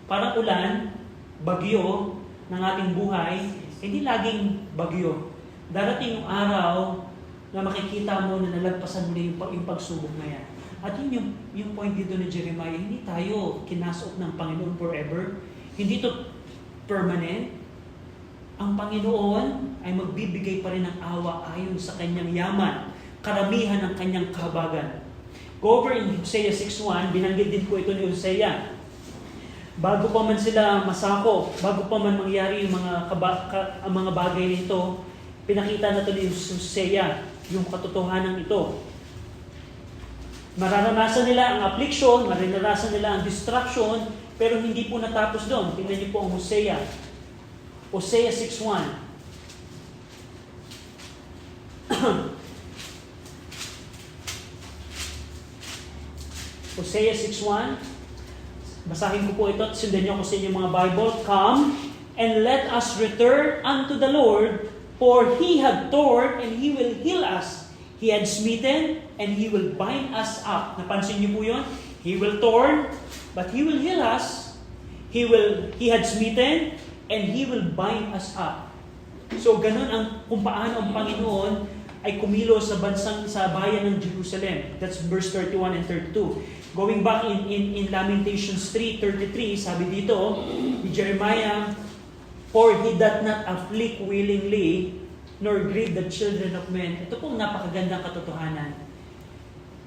parang ulan, bagyo ng ating buhay, hindi laging bagyo. Darating yung araw na makikita mo na nalagpasan mo na yung pagsubok na yan. At yun yung point dito ni Jeremiah, hindi tayo kinasok ng Panginoon forever. Hindi to permanent. Ang Panginoon ay magbibigay pa rin ng awa ayon sa kanyang yaman, karamihan ng kanyang kahabagan. Go over in Hosea 6:1, binanggit din po ito ni Hosea. Bago pa man sila masako, bago pa man mangyari yung ang mga bagay nito, pinakita na ito ni Hosea, yung katotohanan ito. Mararanasan nila ang affliction, mararanasan nila ang destruction, pero hindi po natapos doon. Tingnan niyo po ang Hosea. Hosea 6:1. Hosea 6:1. Basahin ko po ito at sundan niyo ako sa inyong mga Bible. Come and let us return unto the Lord, for He had torn and He will heal us. He had smitten and He will bind us up. Napansin niyo po yun? He will torn, but He will heal us. He had smitten, and He will bind us up. So, ganun kung paano ang Panginoon ay kumilos sa bayan ng Jerusalem. That's verse 31 and 32. Going back in Lamentations 3:33, sabi dito ni Jeremiah, for He doth not afflict willingly, nor grieve the children of men. Ito pong napakagandang katotohanan.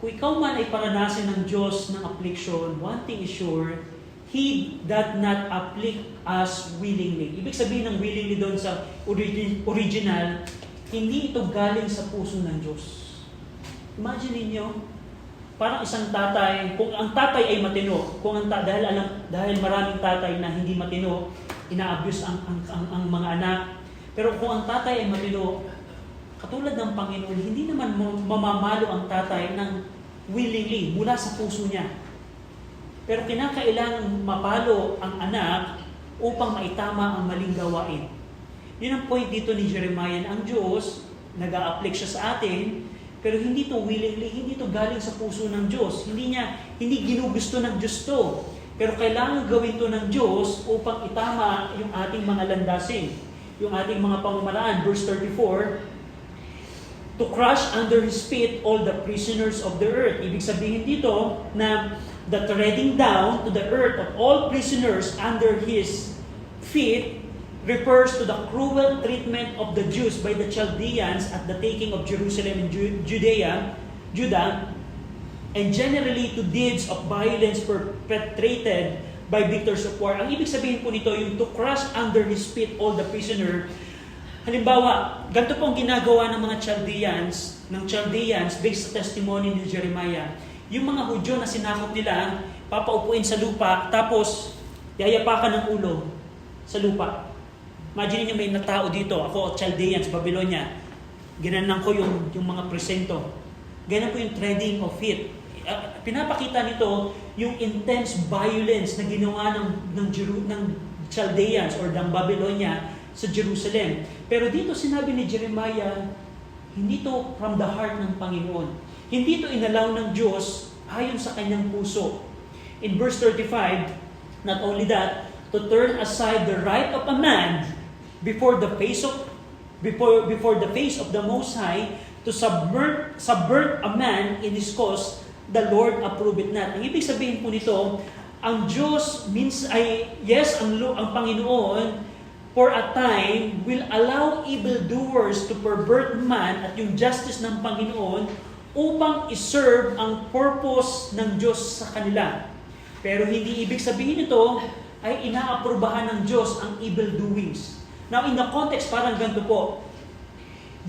Kung ikaw man ay paranasin ng Diyos ng affliction, one thing is sure, He doth not afflict us willingly. Ibig sabihin ng willingly doon sa original, hindi ito galing sa puso ng Diyos. Imagine ninyo, parang isang tatay, kung ang tatay ay matino, dahil maraming tatay na hindi matino, ina-abuse ang mga anak. Pero kung ang tatay ay matino, katulad ng Panginoon, hindi naman mamamalo ang tatay ng willingly, mula sa puso niya. Pero kinakailangan mapalo ang anak upang maitama ang maling gawain. Yun ang point dito ni Jeremiah. Ang Diyos, nag-a-afflict siya sa atin, pero hindi to willingly, hindi to galing sa puso ng Diyos. Hindi ginugusto ng Diyos to. Pero kailangan gawin to ng Diyos upang itama yung ating mga landasin, yung ating mga pamamaraan. Verse 34, to crush under His feet all the prisoners of the earth. Ibig sabihin dito na the treading down to the earth of all prisoners under His feet refers to the cruel treatment of the Jews by the Chaldeans at the taking of Jerusalem and Judah, and generally to deeds of violence perpetrated by victors of war. Ang ibig sabihin po nito, yung to crush under His feet all the prisoner. Halimbawa, ganito po ang ginagawa ng mga Chaldeans based sa testimony ni Jeremiah. Yung mga Hudyo na sinakop nila, papaupuin sa lupa, tapos yayapakan ng ulo sa lupa. Imagine niyo may natao dito, ako Chaldeans, Babylonia. Ginanan ko yung mga presento. Ganyan po yung trending of it. Pinapakita nito yung intense violence na ginawa ng Chaldeans or ng Babylonia sa Jerusalem. Pero dito sinabi ni Jeremiah, hindi to from the heart ng Panginoon. Hindi to inalaw ng Diyos ayon sa kanyang puso. In verse 35, not only that, to turn aside the right of a man before the face of the Most High, to subvert a man in his cause, the Lord approved it not. Ang ibig sabihin po nito, ang Diyos ang Panginoon for a time will allow evildoers to pervert man at yung justice ng Panginoon upang iserve ang purpose ng Diyos sa kanila. Pero hindi ibig sabihin nito ay inaaprubahan ng Diyos ang evil doings. Now, in the context, parang ganito po.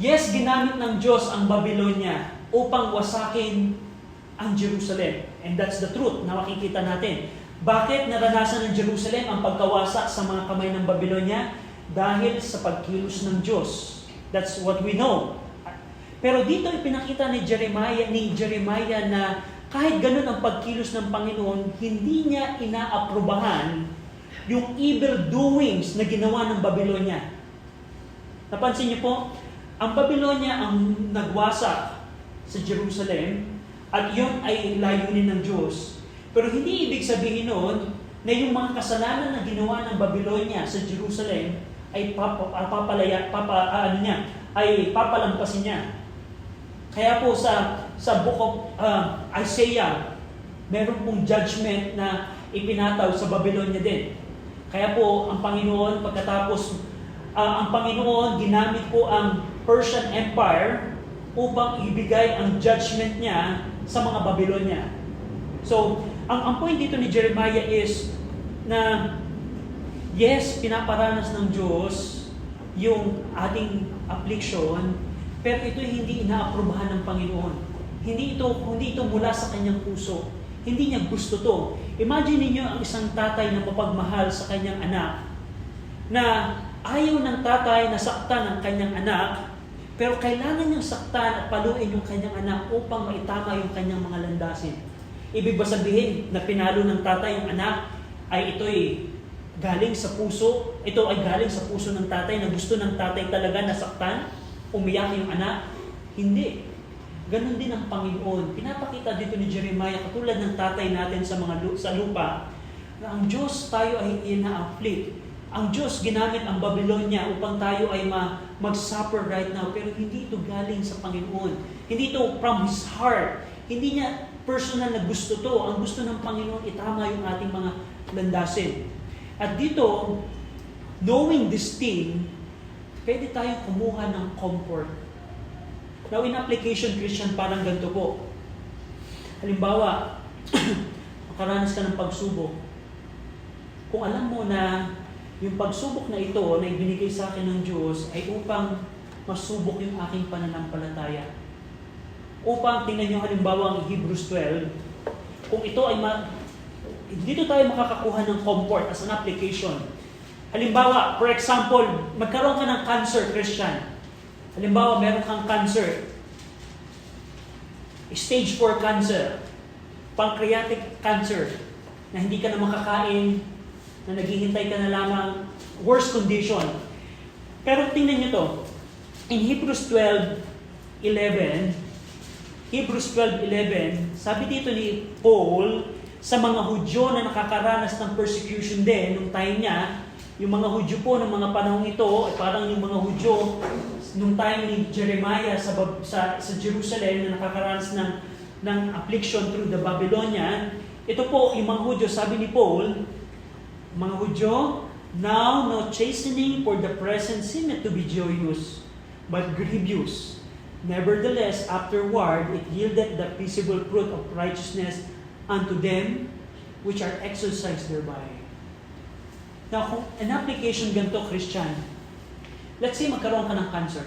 Yes, ginamit ng Diyos ang Babylonia upang wasakin ang Jerusalem. And that's the truth na makikita natin. Bakit naranasan ng Jerusalem ang pagkawasak sa mga kamay ng Babylonia? Dahil sa pagkilos ng Diyos. That's what we know. Pero dito ipinakita ni Jeremiah na kahit ganun ang pagkilos ng Panginoon, hindi niya inaaprubahan yung evil doings na ginawa ng Babylonia. Napansin niyo po, ang Babylonia ang nagwasak sa Jerusalem at yun ay layunin ng Diyos. Pero hindi ibig sabihin noon na yung mga kasalanan na ginawa ng Babylonia sa Jerusalem ay papalampasin niya. Kaya po sa book of Isaiah, meron pong judgment na ipinataw sa Babylonia din. Kaya po, ang Panginoon, pagkatapos, ang Panginoon, ginamit po ang Persian Empire upang ibigay ang judgment niya sa mga Babylonia. So, ang point dito ni Jeremiah is na, yes, pinaparanas ng Diyos yung ating affliction, pero ito hindi inaaprubahan ng Panginoon. Hindi ito mula sa kanyang puso. Hindi niya gusto to. Imagine niyo ang isang tatay na mapagmahal sa kanyang anak na ayaw ng tatay na saktan ang kanyang anak, pero kailangan niyang saktan at paluin yung kanyang anak upang maitama yung kanyang mga landasin. Ibig ba sabihin na pinalo ng tatay yung anak ay ito'y galing sa puso? Ito ay galing sa puso ng tatay na gusto ng tatay talaga na saktan? Umiyak yung anak? Hindi. Ganon din ang Panginoon. Pinapakita dito ni Jeremiah, katulad ng tatay natin sa lupa, na ang Diyos tayo ay ina-afflict. Ang Diyos ginamit ang Babylonia upang tayo ay mag-suffer right now, pero hindi ito galing sa Panginoon. Hindi ito from His heart. Hindi niya personal na gusto to. Ang gusto ng Panginoon, itama yung ating mga landasin. At dito, knowing this thing, pwede tayong kumuha ng comfort. Now, in application, Christian, parang ganito po. Halimbawa, makaranas ka ng pagsubok. Kung alam mo na yung pagsubok na ito na ibinigay sa akin ng Diyos ay upang masubok yung aking pananampalataya. Upang, tingnan nyo halimbawa ang Hebrews 12, kung ito ay dito tayo makakakuha ng comfort as an application. Halimbawa, for example, magkaroon ka ng cancer, Christian. Halimbawa, meron kang cancer. Stage 4 cancer. Pancreatic cancer. Na hindi ka na makakain, na naghihintay ka na lamang, worst condition. Pero tingnan nyo to. In Hebrews 12:11, sabi dito ni Paul, sa mga Hudyo na nakakaranas ng persecution din nung time niya, yung mga Hudyo po ng mga panahon ito, parang yung mga Hudyo nung time ni Jeremiah sa Jerusalem na nakakaranas ng affliction through the Babylonian. Ito po, yung mga Hudyo, sabi ni Paul, mga Hudyo, now no chastening for the present seemeth to be joyous, but grievous. Nevertheless, afterward, it yieldeth the peaceable fruit of righteousness unto them which are exercised thereby. Now, kung an application ganito, Christian, let's say magkaroon ka ng cancer.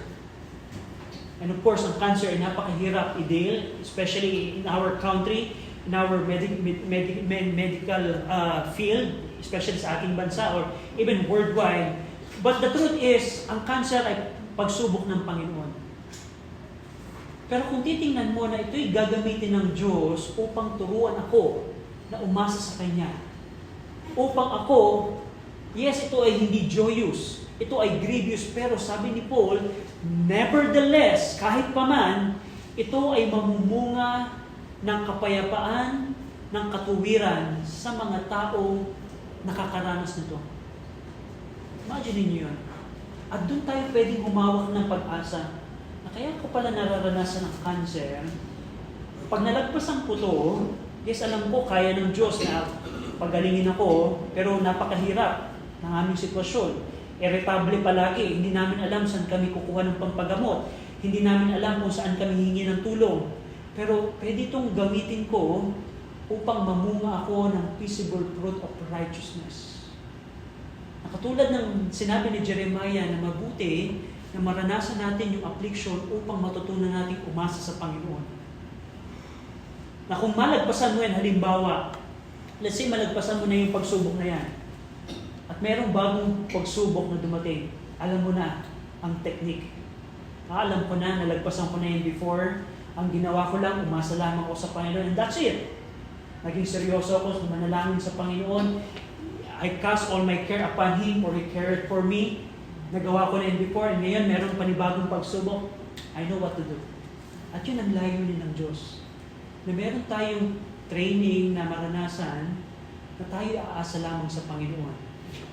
And of course, ang cancer ay napakahirap i-deal, especially in our country, in our medical field, especially sa ating bansa, or even worldwide. But the truth is, ang cancer ay pagsubok ng Panginoon. Pero kung titingnan mo na ito'y gagamitin ng Diyos upang turuan ako na umasa sa Kanya. Upang ako, yes, ito ay hindi joyous. Ito ay grievous. Pero sabi ni Paul, nevertheless, kahit paman, ito ay mamumunga ng kapayapaan, ng katuwiran sa mga taong nakakaranas nito. Imagine niyo yun. At doon tayo pwedeng humawak ng pag-asa na kaya ko pala nararanasan ng cancer. Pag nalagpasan ko to, yes, alam ko, kaya ng Diyos na pagalingin ako, pero napakahirap ng aming sitwasyon. Irritable palagi, hindi namin alam saan kami kukuha ng pampagamot. Hindi namin alam kung saan kami hihingi ng tulong. Pero pwede itong gamitin ko upang mamunga ako ng peaceable fruit of righteousness. Katulad ng sinabi ni Jeremiah na mabuti na maranasan natin yung affliction upang matutunan natin umasa sa Panginoon. Na kung malagpasan mo yan, halimbawa, let's say malagpasan mo na yung pagsubok na yan, at merong bagong pagsubok na dumating, alam mo na ang technique. Alam ko na, nalagpasan ko na yan before, ang ginawa ko lang, umasa lamang ako sa Panginoon, and that's it. Naging seryoso ako, manalangin sa Panginoon, I cast all my care upon Him, for He cared for me. Nagawa ko na yun before, and ngayon meron panibagong pagsubok. I know what to do. At yun ang layunin ng Diyos. Na meron tayong training na maranasan na tayo aasa lamang sa Panginoon.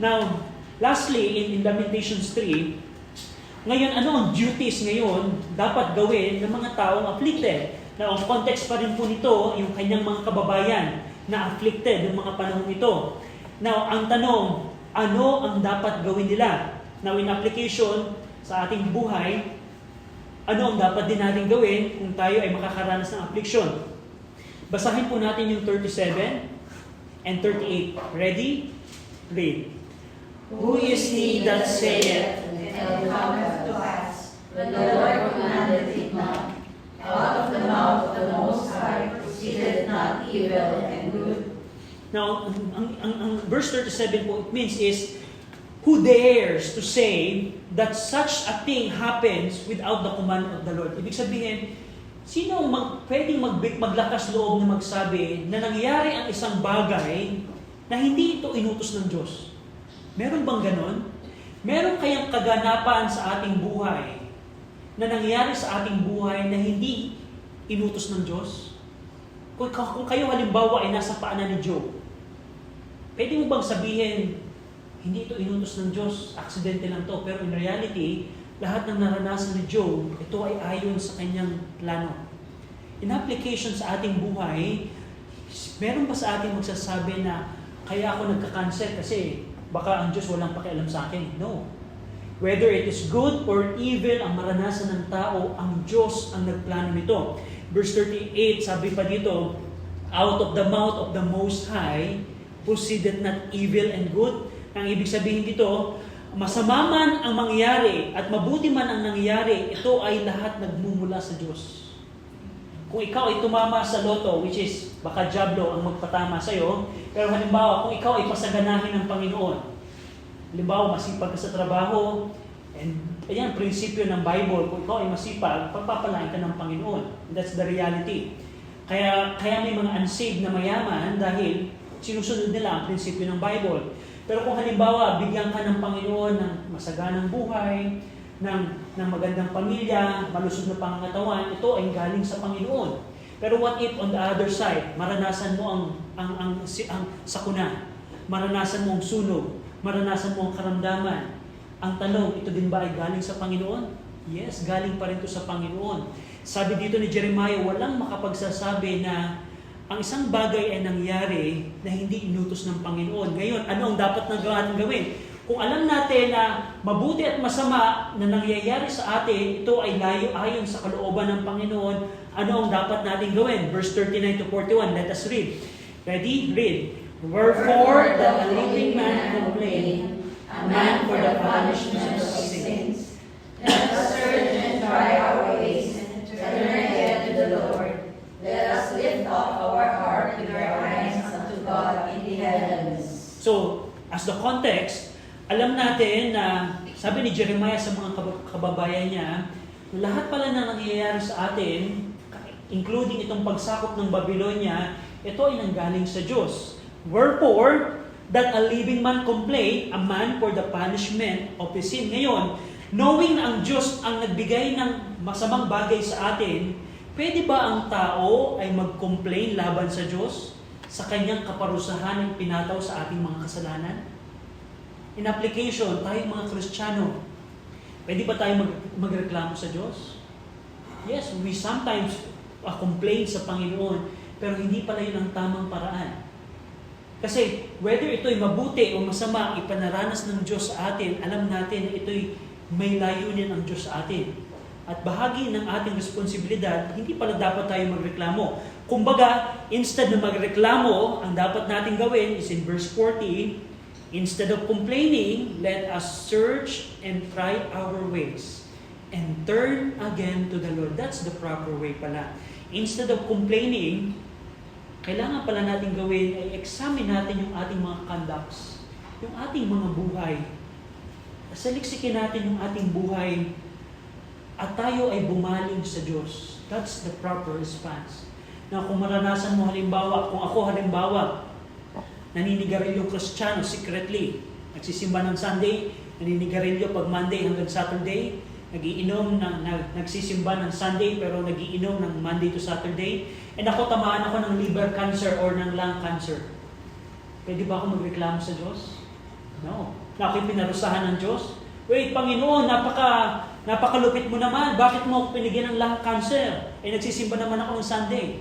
Now, lastly, in Lamentations 3, ngayon, ano ang duties ngayon dapat gawin ng mga taong afflicted? Now, ang context pa rin po nito, yung kanyang mga kababayan na afflicted ng mga panahon ito. Now, ang tanong, ano ang dapat gawin nila? Now, in application sa ating buhay, ano ang dapat din natin gawin kung tayo ay makakaranas ng affliction? Basahin po natin yung 37 and 38. Ready? Read. Who is he that saith, and it cometh to pass, when the Lord commanded it not? Out of the mouth of the Most High proceedeth not evil and good. Now, ang verse 37 po, it means is, who dares to say that such a thing happens without the command of the Lord? Ibig sabihin, sino pwedeng maglakas loob na magsabi na nangyari ang isang bagay na hindi ito inutos ng Diyos? Meron bang ganon? Meron kayang kaganapan sa ating buhay na nangyari sa ating buhay na hindi inutos ng Diyos? Kung kayo halimbawa ay nasa paanan ni Job, pwede mo bang sabihin, hindi ito inutos ng Diyos, aksidente lang to, pero in reality, lahat ng naranasan ni Job, ito ay ayon sa kanyang plano. In application sa ating buhay, meron ba sa ating magsasabi na, kaya ako nagka-cancer kasi baka ang Diyos walang pakialam sa akin? No. Whether it is good or evil ang maranasan ng tao, ang Diyos ang nagplano nito. Verse 38, sabi pa dito, out of the mouth of the Most High proceeded not evil and good. Ang ibig sabihin dito, masama man ang mangyari at mabuti man ang nangyari, ito ay lahat nagmumula sa Diyos. Kung ikaw ay tumama sa loto, which is baka diablo ang magpatama sa'yo, pero halimbawa, kung ikaw ay pasaganahin ng Panginoon, halimbawa, masipag ka sa trabaho, and ayan, prinsipyo ng Bible, kung ikaw ay masipag, pagpapalain ka ng Panginoon. That's the reality. Kaya may mga unsaved na mayaman dahil sinusunod nila ang prinsipyo ng Bible. Pero kung halimbawa, bigyan ka ng Panginoon ng masaganang buhay, ng magandang pamilya, malusog na pangangatawan, ito ay galing sa Panginoon. Pero what if on the other side, maranasan mo ang sakuna, maranasan mo ang sunog, maranasan mo ang karamdaman. Ang tanong, ito din ba ay galing sa Panginoon? Yes, galing pa rin ito sa Panginoon. Sabi dito ni Jeremiah, walang makapagsasabi na ang isang bagay ay nangyari na hindi inutos ng Panginoon. Ngayon, ano ang dapat natin gawin? Kung alam natin na mabuti at masama na nangyayari sa atin, ito ay ayon sa kalooban ng Panginoon, ano ang dapat natin gawin? Verse 39 to 41, let us read. Ready? Read. Wherefore doth a living man complain, a man for the punishment of his sins. Let us search and try our ways, and turn again to the Lord. Let us lift up our heart with our hands unto God in the heavens. So, as the context, Alam natin na sabi ni Jeremiah sa mga kababayan niya, lahat pala na nangyayari sa atin, including itong pagsakop ng Babylonia, ito ay nanggaling sa Diyos. Wherefore, that a living man complain, a man for the punishment of his sin. Ngayon, knowing na ang Diyos ang nagbigay ng masamang bagay sa atin, pwede ba ang tao ay mag-complain laban sa Diyos sa kanyang kaparusahan ng pinataw sa ating mga kasalanan? In application, tayong mga Kristiyano, pwede ba tayo magreklamo sa Diyos? Yes, we sometimes complain sa Panginoon, pero hindi pala yun ang tamang paraan. Kasi whether ito'y mabuti o masama, ipanaranas ng Diyos sa atin, alam natin na ito'y may layunin ang Diyos sa atin. At bahagi ng ating responsibilidad, hindi pala dapat tayo magreklamo. Kumbaga, instead na magreklamo, ang dapat natin gawin is in verse 40, instead of complaining, let us search and try our ways and turn again to the Lord. That's the proper way pala. Instead of complaining, kailangan pala natin gawin ay examine natin yung ating mga conducts, yung ating mga buhay. Saliksikin natin yung ating buhay at tayo ay bumaling sa Diyos. That's the proper response. Na kung maranasan mo halimbawa, kung ako halimbawa, naninigarilyo Kristiyano secretly, nagsisimba ng Sunday, naninigarilyo pag Monday hanggang Saturday, nagiinom nagsisimba ng Sunday pero nagiinom ng Monday to Saturday, and ako tamaan ako ng liver cancer or ng lung cancer. Pwede ba ako magreklamo sa Diyos? No. Na ako'y pinarusahan ng Diyos? Wait, Panginoon, napakalupit mo naman. Bakit mo ako pinigyan ng lung cancer? Eh, nagsisimba naman ako ng Sunday.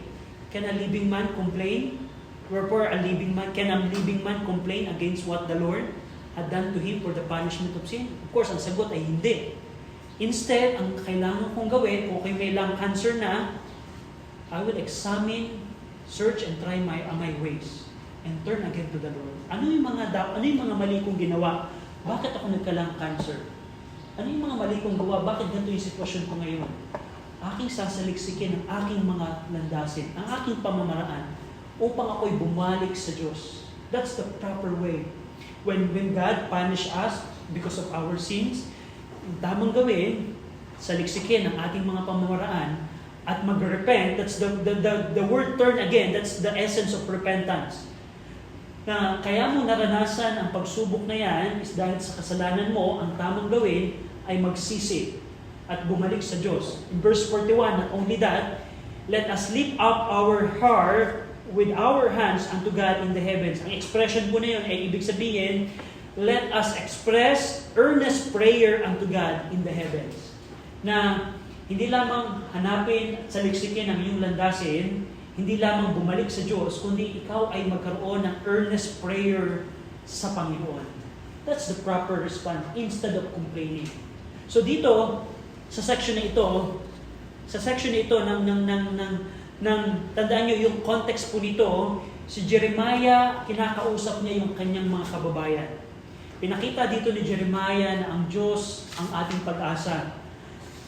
Can a living man complain? Wherefore, can a living man complain against what the Lord had done to him for the punishment of sin? Of course, ang sagot ay hindi. Instead, ang kailangan kong gawin, kung may lung cancer na, I will examine, search, and try my ways, and turn again to the Lord. Ano yung mga mali kong ginawa? Bakit ako nagka-lung cancer? Ano yung mga mali kong gawa? Bakit ganito yung sitwasyon ko ngayon? Aking sasaliksikin ang aking mga landasin, ang aking pamamaraan, upang ako'y bumalik sa Diyos. That's the proper way. When God punish us because of our sins, ang tamang gawin, saliksikin ang ating mga pamamaraan at mag-repent. That's the word turn again. That's the essence of repentance. Na kaya mo naranasan ang pagsubok na yan is dahil sa kasalanan mo, ang tamang gawin ay magsisi at bumalik sa Diyos. In verse 41, not only that, let us lift up our heart with our hands unto God in the heavens. Ang expression po na yun ay ibig sabihin, let us express earnest prayer unto God in the heavens. Na hindi lamang hanapin at saliksikin ang iyong landasin, hindi lamang bumalik sa Diyos, kundi ikaw ay magkaroon ng earnest prayer sa Panginoon. That's the proper response instead of complaining. So dito, sa section na ito tandaan nyo yung context po nito, si Jeremiah, kinakausap niya yung kanyang mga kababayan. Pinakita dito ni Jeremiah na ang Diyos ang ating pag-asa.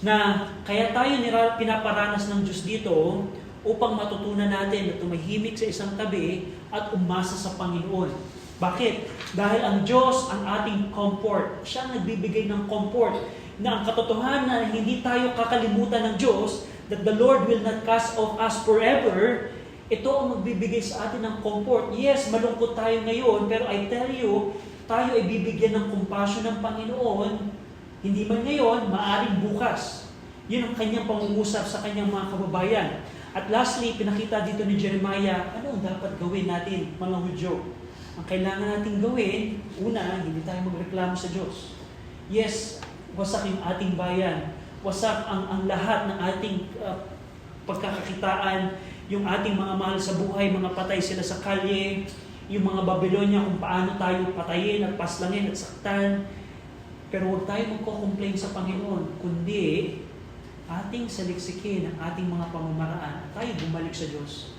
Na kaya tayo pinaparanas ng Diyos dito upang matutunan natin na tumahimik sa isang tabi at umasa sa Panginoon. Bakit? Dahil ang Diyos ang ating comfort. Siya ang nagbibigay ng comfort. Na ang katotohanan na hindi tayo kakalimutan ng Diyos, that the Lord will not cast off us forever, ito ang magbibigay sa atin ng comfort. Yes, malungkot tayo ngayon, pero I tell you, tayo ay bibigyan ng compassion ng Panginoon, hindi man ngayon, maaaring bukas. Yun ang kanyang pangungusap sa kanyang mga kababayan. At lastly, pinakita dito ni Jeremiah, ano ang dapat gawin natin, mga Hudyo? Ang kailangan natin gawin, una, hindi tayo magreklamo sa Diyos. Yes, wasak yung ating bayan. Wasak ang lahat ng ating pagkakakitaan, yung ating mga mahal sa buhay, mga patay sila sa kalye, yung mga Babylonia kung paano tayo patayin at paslangin at saktan. Pero huwag tayo magko-complain sa Panginoon, kundi ating saliksikin ang ating mga pamamaraan at tayo bumalik sa Diyos.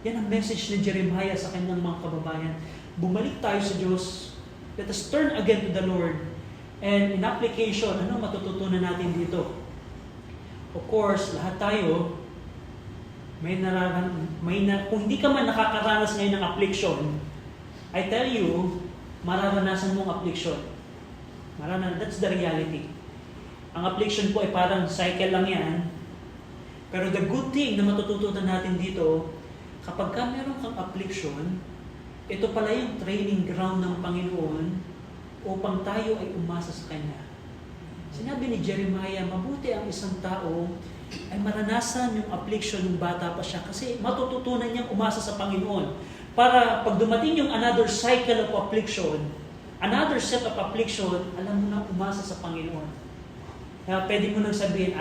Yan ang message ni Jeremiah sa kanyang mga kababayan. Bumalik tayo sa Diyos. Let us turn again to the Lord. And in application, ano matututunan natin dito? Of course, lahat tayo, kung hindi ka man nakakaranas ngayon ng affliction, I tell you, mararanasan mong affliction. That's the reality. Ang affliction po ay parang cycle lang yan. Pero the good thing na matututunan natin dito, kapag ka meron kang affliction, ito pala yung training ground ng Panginoon upang tayo ay umasa sa Kanya. Sinabi ni Jeremiah, mabuti ang isang tao ay maranasan yung affliction ng bata pa siya kasi matututunan niyang umasa sa Panginoon. Para pag dumating yung another cycle of affliction, another set of affliction, alam mo na umasa sa Panginoon. Kaya pwede mo nang sabihin,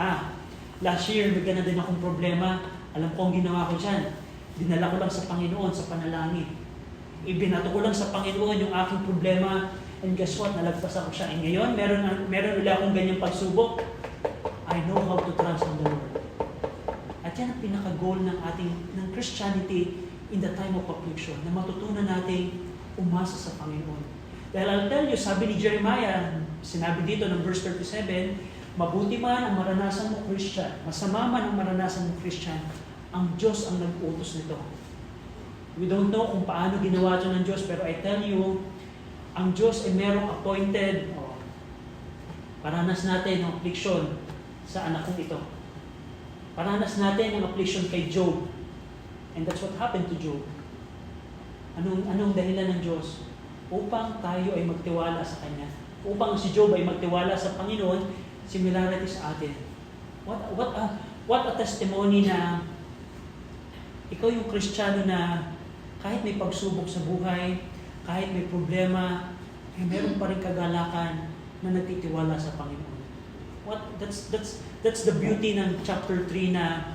last year may ganun din akong problema, alam ko ang ginawa ko dyan. Dinala ko lang sa Panginoon sa panalangin. Ibinato ko lang sa Panginoon yung aking problema, and guess what? Nalagpasan ko siya. And ngayon, meron ulit akong ganyang pagsubok. I know how to trust in the Lord. At yan ang pinaka-goal ng Christianity in the time of affliction, na matutunan natin umasa sa Panginoon. Dahil I'll tell you, sabi ni Jeremiah, sinabi dito ng verse 37, mabuti man ang maranasan mo Christian, masama man ang maranasan mo Christian, ang Diyos ang nag-utos nito. We don't know kung paano ginawa ito ng Diyos, pero I tell you, ang Diyos ay merong appointed, paranas natin ang affliction sa anak kong ito. Paranas natin ang affliction kay Job. And that's what happened to Job. Anong dahilan ng Diyos? Upang tayo ay magtiwala sa Kanya. Upang si Job ay magtiwala sa Panginoon, similarity sa atin. What a testimony na ikaw yung Kristiyano na kahit may pagsubok sa buhay, kahit may problema, ay meron pa rin kagalakan na nagtitiwala sa Panginoon. That's the beauty ng chapter 3 na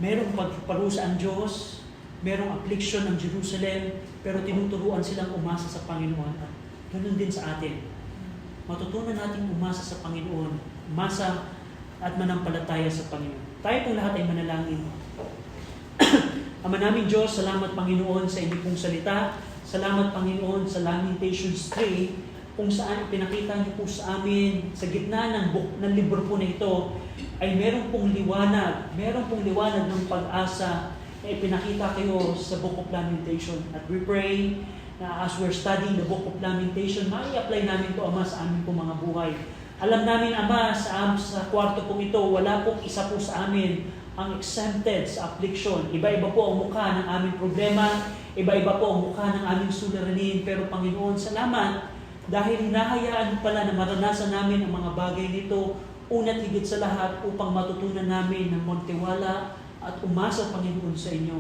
merong pagparusa ang Diyos, merong affliction ang Jerusalem, pero tinuturuan silang umasa sa Panginoon. At ganun din sa atin. Matutunan natin umasa sa Panginoon, umasa at manampalataya sa Panginoon. Tayo pong lahat ay manalangin. Ama namin Diyos, salamat Panginoon sa inyong pong salita. Salamat Panginoon sa Lamentations 3, kung saan pinakita niyo po sa amin, sa gitna ng libro po na ito, ay meron pong liwanag ng pag-asa na ipinakita kayo sa Book of Lamentation. At we pray na as we're studying the Book of Lamentation, mai-apply namin ito, Ama, sa amin pong mga buhay. Alam namin, Ama, sa kwarto pong ito, wala pong isa po sa amin ang exempted sa affliction. Iba-iba po ang mukha ng aming problema, iba-iba po ang mukha ng aming suliranin. Pero Panginoon, salamat dahil hinahayaan pala na maranasan namin ang mga bagay nito, una't higit sa lahat upang matutunan namin ng magtiwala at umasa, Panginoon, sa inyo.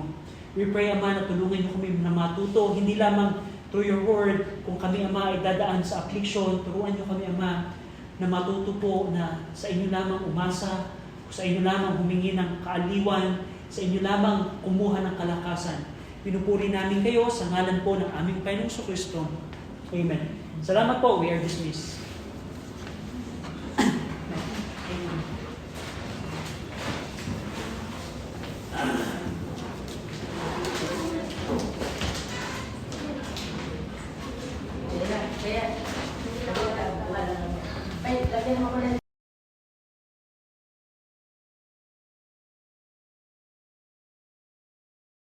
We pray, Ama, na tulungan niyo kami na matuto, hindi lamang through your word, kung kami, Ama, ay dadaan sa affliction, turuan niyo kami, Ama, na matuto po na sa inyo lamang umasa, sa inyo lamang humingi ng kaaliwan, sa inyo lamang kumuha ng kalakasan. Pinupuri namin kayo sa ngalan po ng aming Panginoong Kristo. Amen. Salamat po. We are dismissed. Kaya, lagyan mo ko na